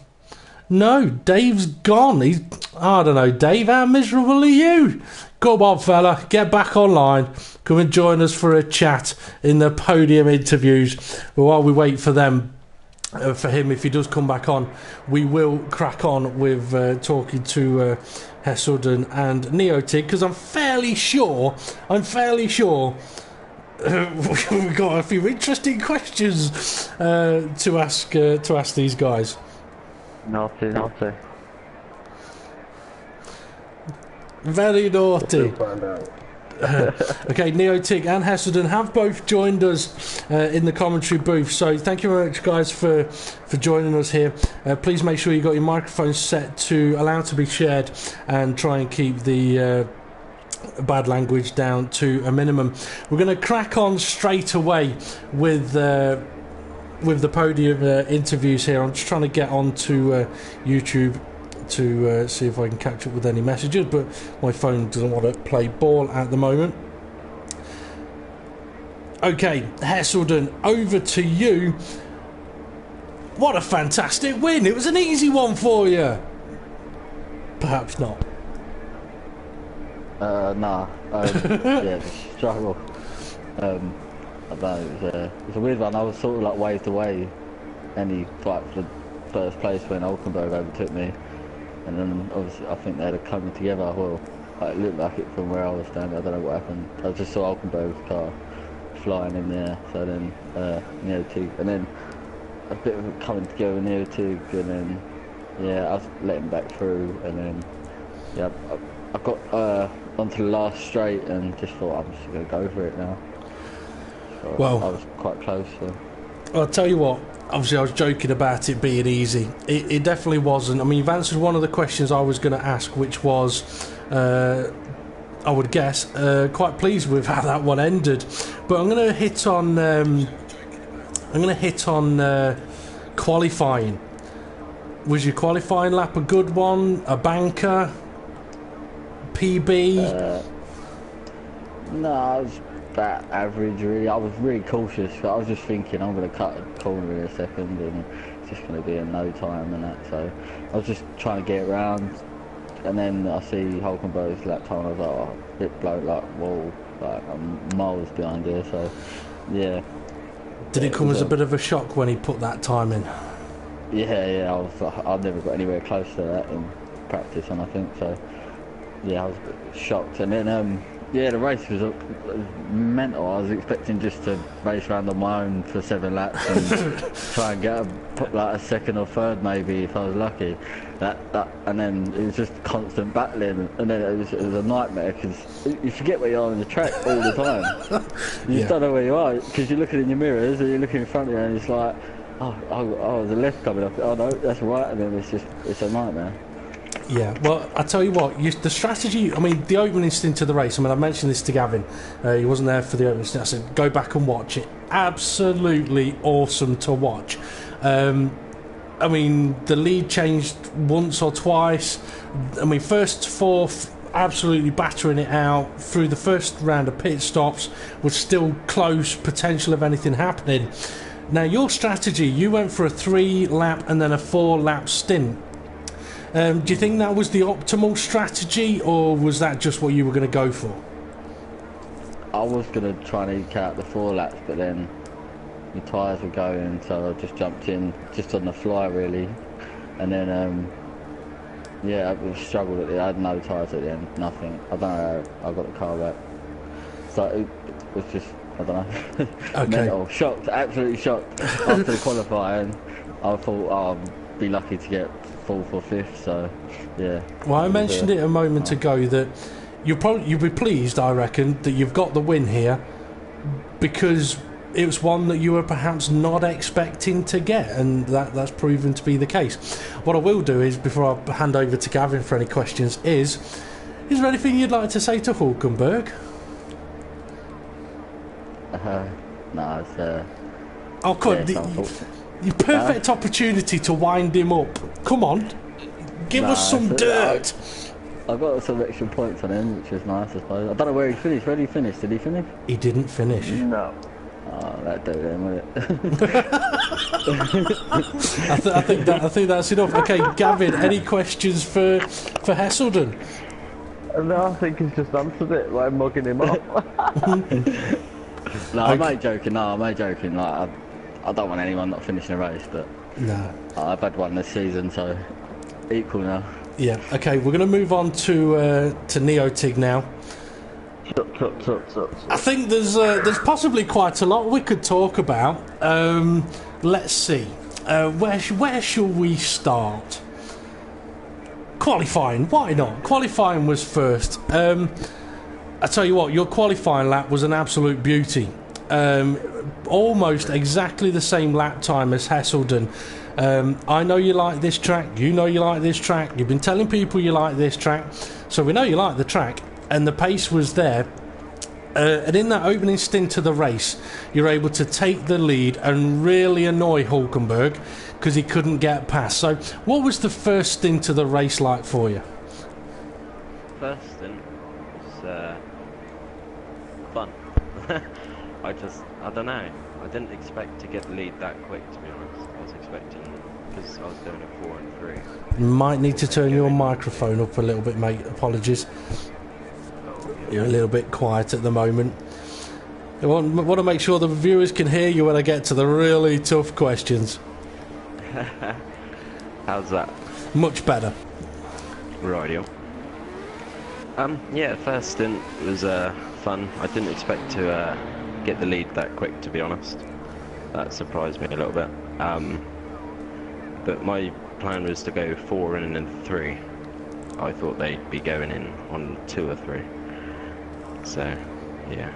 [SPEAKER 1] No, Dave's gone. I don't know, Dave, how miserable are you? Come on, fella, get back online. Come and join us for a chat in the podium interviews. But while we wait for them, for him, if he does come back on, we will crack on with talking to Hesselden and Neotig, because I'm fairly sure we've got a few interesting questions to ask these guys.
[SPEAKER 2] Naughty.
[SPEAKER 1] Very naughty. Okay, Neotig and Hesselden have both joined us in the commentary booth, so thank you very much, guys, for joining us here. Please make sure you got your microphones set to allow to be shared, and try and keep the bad language down to a minimum. We're going to crack on straight away with the podium interviews here. I'm just trying to get onto YouTube to see if I can catch up with any messages, but my phone doesn't want to play ball at the moment. Okay, Hesselden, over to you. What a fantastic win! It was an easy one for you. Perhaps not.
[SPEAKER 2] Nah. Yeah, struggle. I don't know, it was a weird one. I was sort of like waved away any fight for the first place when Hulkenberg overtook me. And then obviously I think they'd have come together. Well, it looked like it from where I was standing. I don't know what happened. I just saw Hulkenberg's car flying in there. So then Neotig, and then a bit of it coming together with Neotig, and then I was letting back through, and then I got onto the last straight and just thought I'm just gonna go for it now. So
[SPEAKER 1] well,
[SPEAKER 2] I was quite close. So.
[SPEAKER 1] I'll tell you what. Obviously, I was joking about it being easy. It definitely wasn't. I mean, you've answered one of the questions I was going to ask, which was, I would guess, quite pleased with how that one ended. But I'm going to hit on. Qualifying. Was your qualifying lap a good one? A banker? PB?
[SPEAKER 2] No, I was about average really. I was really cautious. I was just thinking I'm going to cut a corner in a second and it's just going to be in no time and that. So I was just trying to get around, and then I see Hulkenberg's lap time. I was like, oh, it blown like whoa, like I'm miles behind here. So yeah.
[SPEAKER 1] Did it come as a bit of a shock when he put that time in?
[SPEAKER 2] Yeah. I was like, I've never got anywhere close to that in practice, and I think so. Yeah, I was a bit shocked, and then the race was mental. I was expecting just to race around on my own for 7 laps and try and get a second or third maybe if I was lucky. And then it was just constant battling, and then it was a nightmare because you forget where you are on the track all the time. You just don't know where you are because you're looking in your mirrors and you're looking in front of you, and it's like, oh, the left coming up. Oh no, that's right, and then it's a nightmare.
[SPEAKER 1] Yeah, well, I tell you what, the strategy, I mean, the opening stint of the race, I mean, I mentioned this to Gavin, he wasn't there for the opening stint. I said, go back and watch it. Absolutely awesome to watch. I mean, the lead changed once or twice. I mean, first to fourth, absolutely battering it out. Through the first round of pit stops, was still close, potential of anything happening. Now, your strategy, you went for a 3-lap and then a 4-lap stint. Do you think that was the optimal strategy, or was that just what you were going to go for?
[SPEAKER 2] I was going to try and eke out the 4 laps, but then my tyres were going, so I just jumped in just on the fly really. And then, I struggled at the end. I had no tyres at the end, nothing. I don't know how I got the car back. So it was just, I don't know,
[SPEAKER 1] okay.
[SPEAKER 2] Mental. Shocked, absolutely shocked. After the qualifying, I thought I'd be lucky to get 4th or 5th, so yeah. Well,
[SPEAKER 1] I mentioned it a moment ago that you'll be pleased, I reckon, that you've got the win here, because it was one that you were perhaps not expecting to get, and that's proven to be the case. What I will do is, before I hand over to Gavin for any questions, is there anything you'd like to say to Hulkenberg?
[SPEAKER 2] No, it's
[SPEAKER 1] oh, God, your perfect opportunity to wind him up. Come on, give us some dirt.
[SPEAKER 2] I got some extra points on him, which was nice, I suppose. I don't know where he finished. Where did he finish? Did he finish?
[SPEAKER 1] He didn't finish.
[SPEAKER 2] No. Oh, that do then, will it?
[SPEAKER 1] I think that's enough. Okay, Gavin, any questions for Hesselden?
[SPEAKER 3] No, I think he's just answered it by mugging him up.
[SPEAKER 2] No, I'm only joking. Like, I don't want anyone not finishing a race, but
[SPEAKER 1] no.
[SPEAKER 2] I've had one this season, so equal now.
[SPEAKER 1] Yeah. Okay, we're going to move on to Neotig now. I think there's possibly quite a lot we could talk about. Let's see. Where shall we start? Qualifying. Why not? Qualifying was first. I tell you what, your qualifying lap was an absolute beauty. Almost exactly the same lap time as Hesselden. I know you like this track. You know you like this track. You've been telling people you like this track. So we know you like the track. And the pace was there. And in that opening stint of the race, you're able to take the lead and really annoy Hulkenberg because he couldn't get past. So what was the first stint of the race like for you?
[SPEAKER 4] First stint was fun. I don't know. I didn't expect to get the lead that quick, to be honest. I was expecting, because I was doing a 4 and 3.
[SPEAKER 1] You might need to turn your microphone up a little bit, mate. Apologies. You're a little bit quiet at the moment. I want to make sure the viewers can hear you when I get to the really tough questions.
[SPEAKER 4] How's that?
[SPEAKER 1] Much better.
[SPEAKER 4] Rightio. Yeah, first stint was fun. I didn't expect to get the lead that quick, to be honest. That surprised me a little bit. But my plan was to go 4 and then 3. I thought they'd be going in on 2 or 3. So, yeah.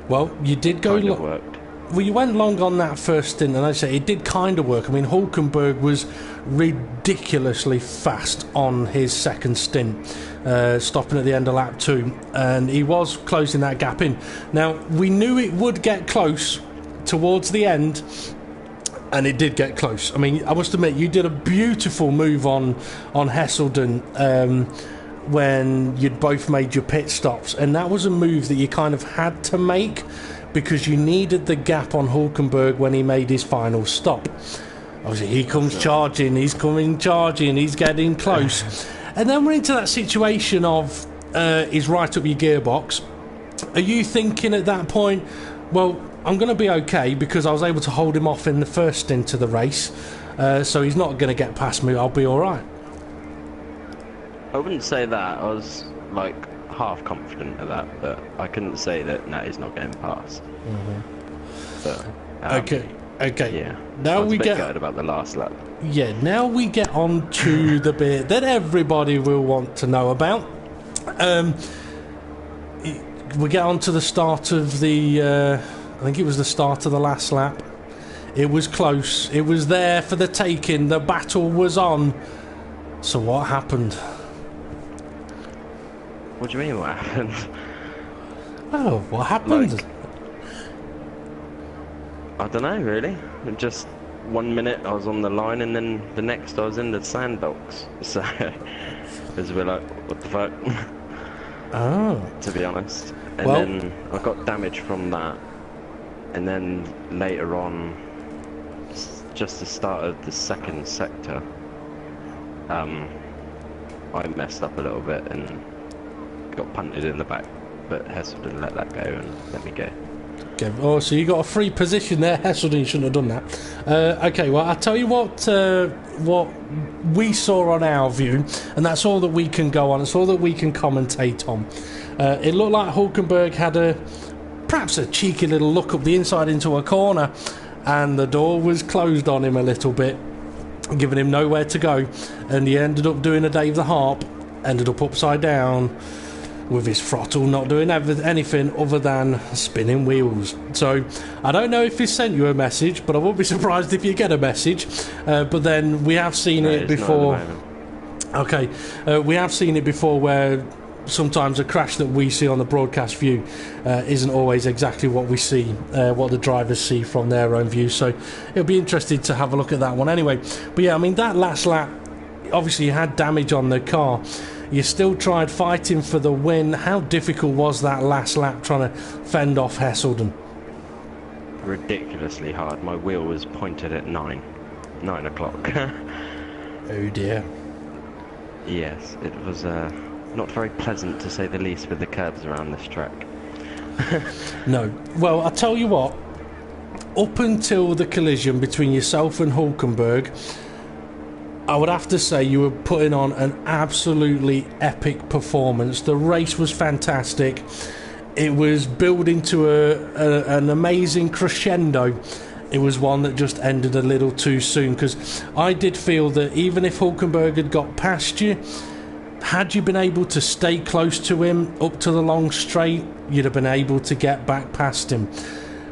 [SPEAKER 1] Well, you did go
[SPEAKER 4] long. Worked.
[SPEAKER 1] Well, you went long on that first stint, and I say it did kind of work. I mean, Hulkenberg was ridiculously fast on his second stint, stopping at the end of lap 2, and he was closing that gap in. Now, we knew it would get close towards the end, and it did get close. I mean, I must admit, you did a beautiful move on Hesselden when you'd both made your pit stops, and that was a move that you kind of had to make because you needed the gap on Hulkenberg when he made his final stop. Obviously, he comes charging, he's coming charging, he's getting close. And then we're into that situation of he's right up your gearbox. Are you thinking at that point, well, I'm going to be okay because I was able to hold him off in the first stint of the race, so he's not going to get past me, I'll be alright?
[SPEAKER 4] I wouldn't say that. I was like half confident of that, but I couldn't say that no, he's not getting past. But,
[SPEAKER 1] okay.
[SPEAKER 4] Yeah.
[SPEAKER 1] Now we get
[SPEAKER 4] gutted about the last lap.
[SPEAKER 1] Yeah. Now we get on to the bit that everybody will want to know about. We get on to the start of the. I think it was the start of the last lap. It was close. It was there for the taking. The battle was on. So what happened?
[SPEAKER 4] What do you mean, what happened?
[SPEAKER 1] Oh, what happened?
[SPEAKER 4] Like, I don't know, really. Just 1 minute I was on the line, and then the next I was in the sandbox. So, because we're like, what the fuck?
[SPEAKER 1] Oh.
[SPEAKER 4] To be honest. And then I got damage from that. And then later on, just the start of the second sector, I messed up a little bit and got punted in the back, but Hessel didn't let that go and let me go.
[SPEAKER 1] Okay. Oh, so you got a free position there. Hesselden shouldn't have done that. Okay, well, I'll tell you what we saw on our view, and that's all that we can go on. It's all that we can commentate on. It looked like Hulkenberg had perhaps a cheeky little look up the inside into a corner, and the door was closed on him a little bit, giving him nowhere to go, and he ended up doing a Dave the Harp, ended up upside down with his throttle not doing anything other than spinning wheels. So I don't know if he sent you a message, but I won't be surprised if you get a message. But then we have seen it before. Okay, we have seen it before where sometimes a crash that we see on the broadcast view isn't always exactly what we see, what the drivers see from their own view. So it'll be interesting to have a look at that one anyway. But yeah, I mean, that last lap, obviously you had damage on the car. You still tried fighting for the win. How difficult was that last lap trying to fend off Hesselden?
[SPEAKER 4] Ridiculously hard. My wheel was pointed at 9 o'clock.
[SPEAKER 1] Oh dear.
[SPEAKER 4] Yes, it was not very pleasant to say the least with the curbs around this track.
[SPEAKER 1] No. Well, I'll tell you what. Up until the collision between yourself and Hulkenberg, I would have to say you were putting on an absolutely epic performance. The race was fantastic. It was building to an amazing crescendo. It was one that just ended a little too soon, because I did feel that even if Hulkenberg had got past you, had you been able to stay close to him up to the long straight, you'd have been able to get back past him.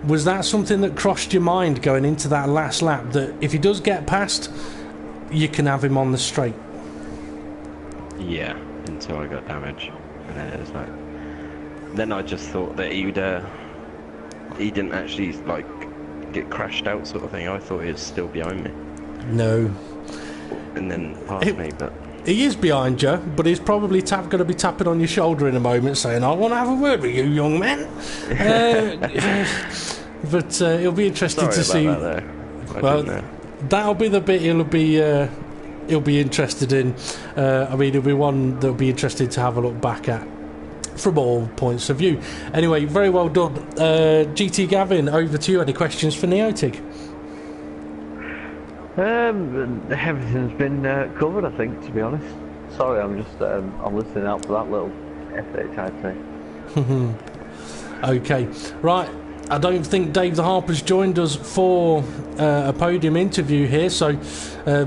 [SPEAKER 1] Was that something that crossed your mind going into that last lap, that if he does get past, you can have him on the straight?
[SPEAKER 4] Yeah, until I got damage. And then it was like... Then I just thought that he didn't actually, like, get crashed out sort of thing. I thought he was still behind me.
[SPEAKER 1] No.
[SPEAKER 4] And then past me, but...
[SPEAKER 1] He is behind you, but he's probably going to be tapping on your shoulder in a moment saying, I want to have a word with you, young man. But it'll be interesting to see. That'll be the bit he'll be interested in. I mean, it'll be one that'll be interesting to have a look back at from all points of view. Anyway, very well done. GT Gavin, over to you. Any questions for Neotig?
[SPEAKER 3] Everything's been covered, I think, to be honest. Sorry, I'm just I'm listening out for that little FHI thing.
[SPEAKER 1] Okay, right. I don't think Dave the Harper's joined us for a podium interview here, so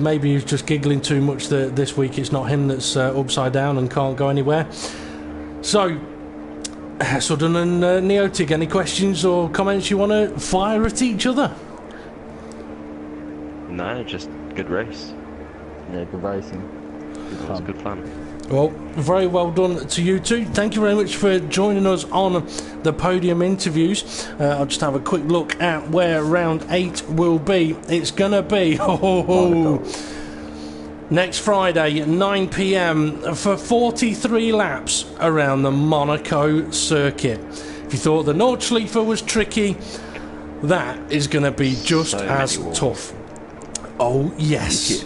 [SPEAKER 1] maybe he's just giggling too much that this week it's not him that's upside down and can't go anywhere. So, Sudden and Neotig, any questions or comments you want to fire at each other?
[SPEAKER 4] No, just good race.
[SPEAKER 3] Yeah, good racing.
[SPEAKER 4] It was good fun.
[SPEAKER 1] Well, very well done to you two. Thank you very much for joining us on the podium interviews. I'll just have a quick look at where round 8 will be. It's going to be next Friday at 9 p.m. for 43 laps around the Monaco circuit. If you thought the Nordschleife was tricky, that is going to be just as tough. Oh, yes.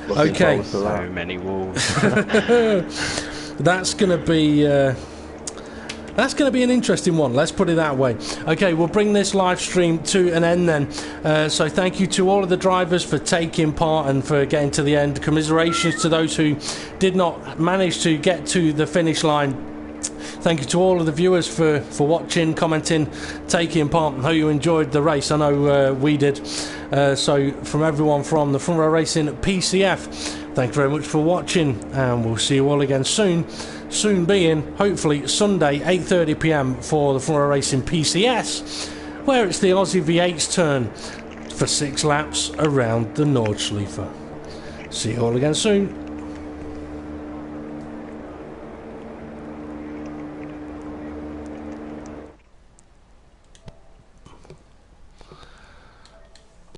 [SPEAKER 1] Okay.
[SPEAKER 4] So many walls.
[SPEAKER 1] That's going to be an interesting one. Let's put it that way. Okay, we'll bring this live stream to an end then. So thank you to all of the drivers for taking part and for getting to the end. Commiserations to those who did not manage to get to the finish line. Thank you to all of the viewers for watching, commenting, taking part, and how you enjoyed the race. I know we did. So from everyone from the Front Row Racing PCF, thank you very much for watching, and we'll see you all again soon. Soon being, hopefully, Sunday, 8:30 p.m. for the Front Row Racing PCS, where it's the Aussie V8's turn for 6 laps around the Nordschleife. See you all again soon.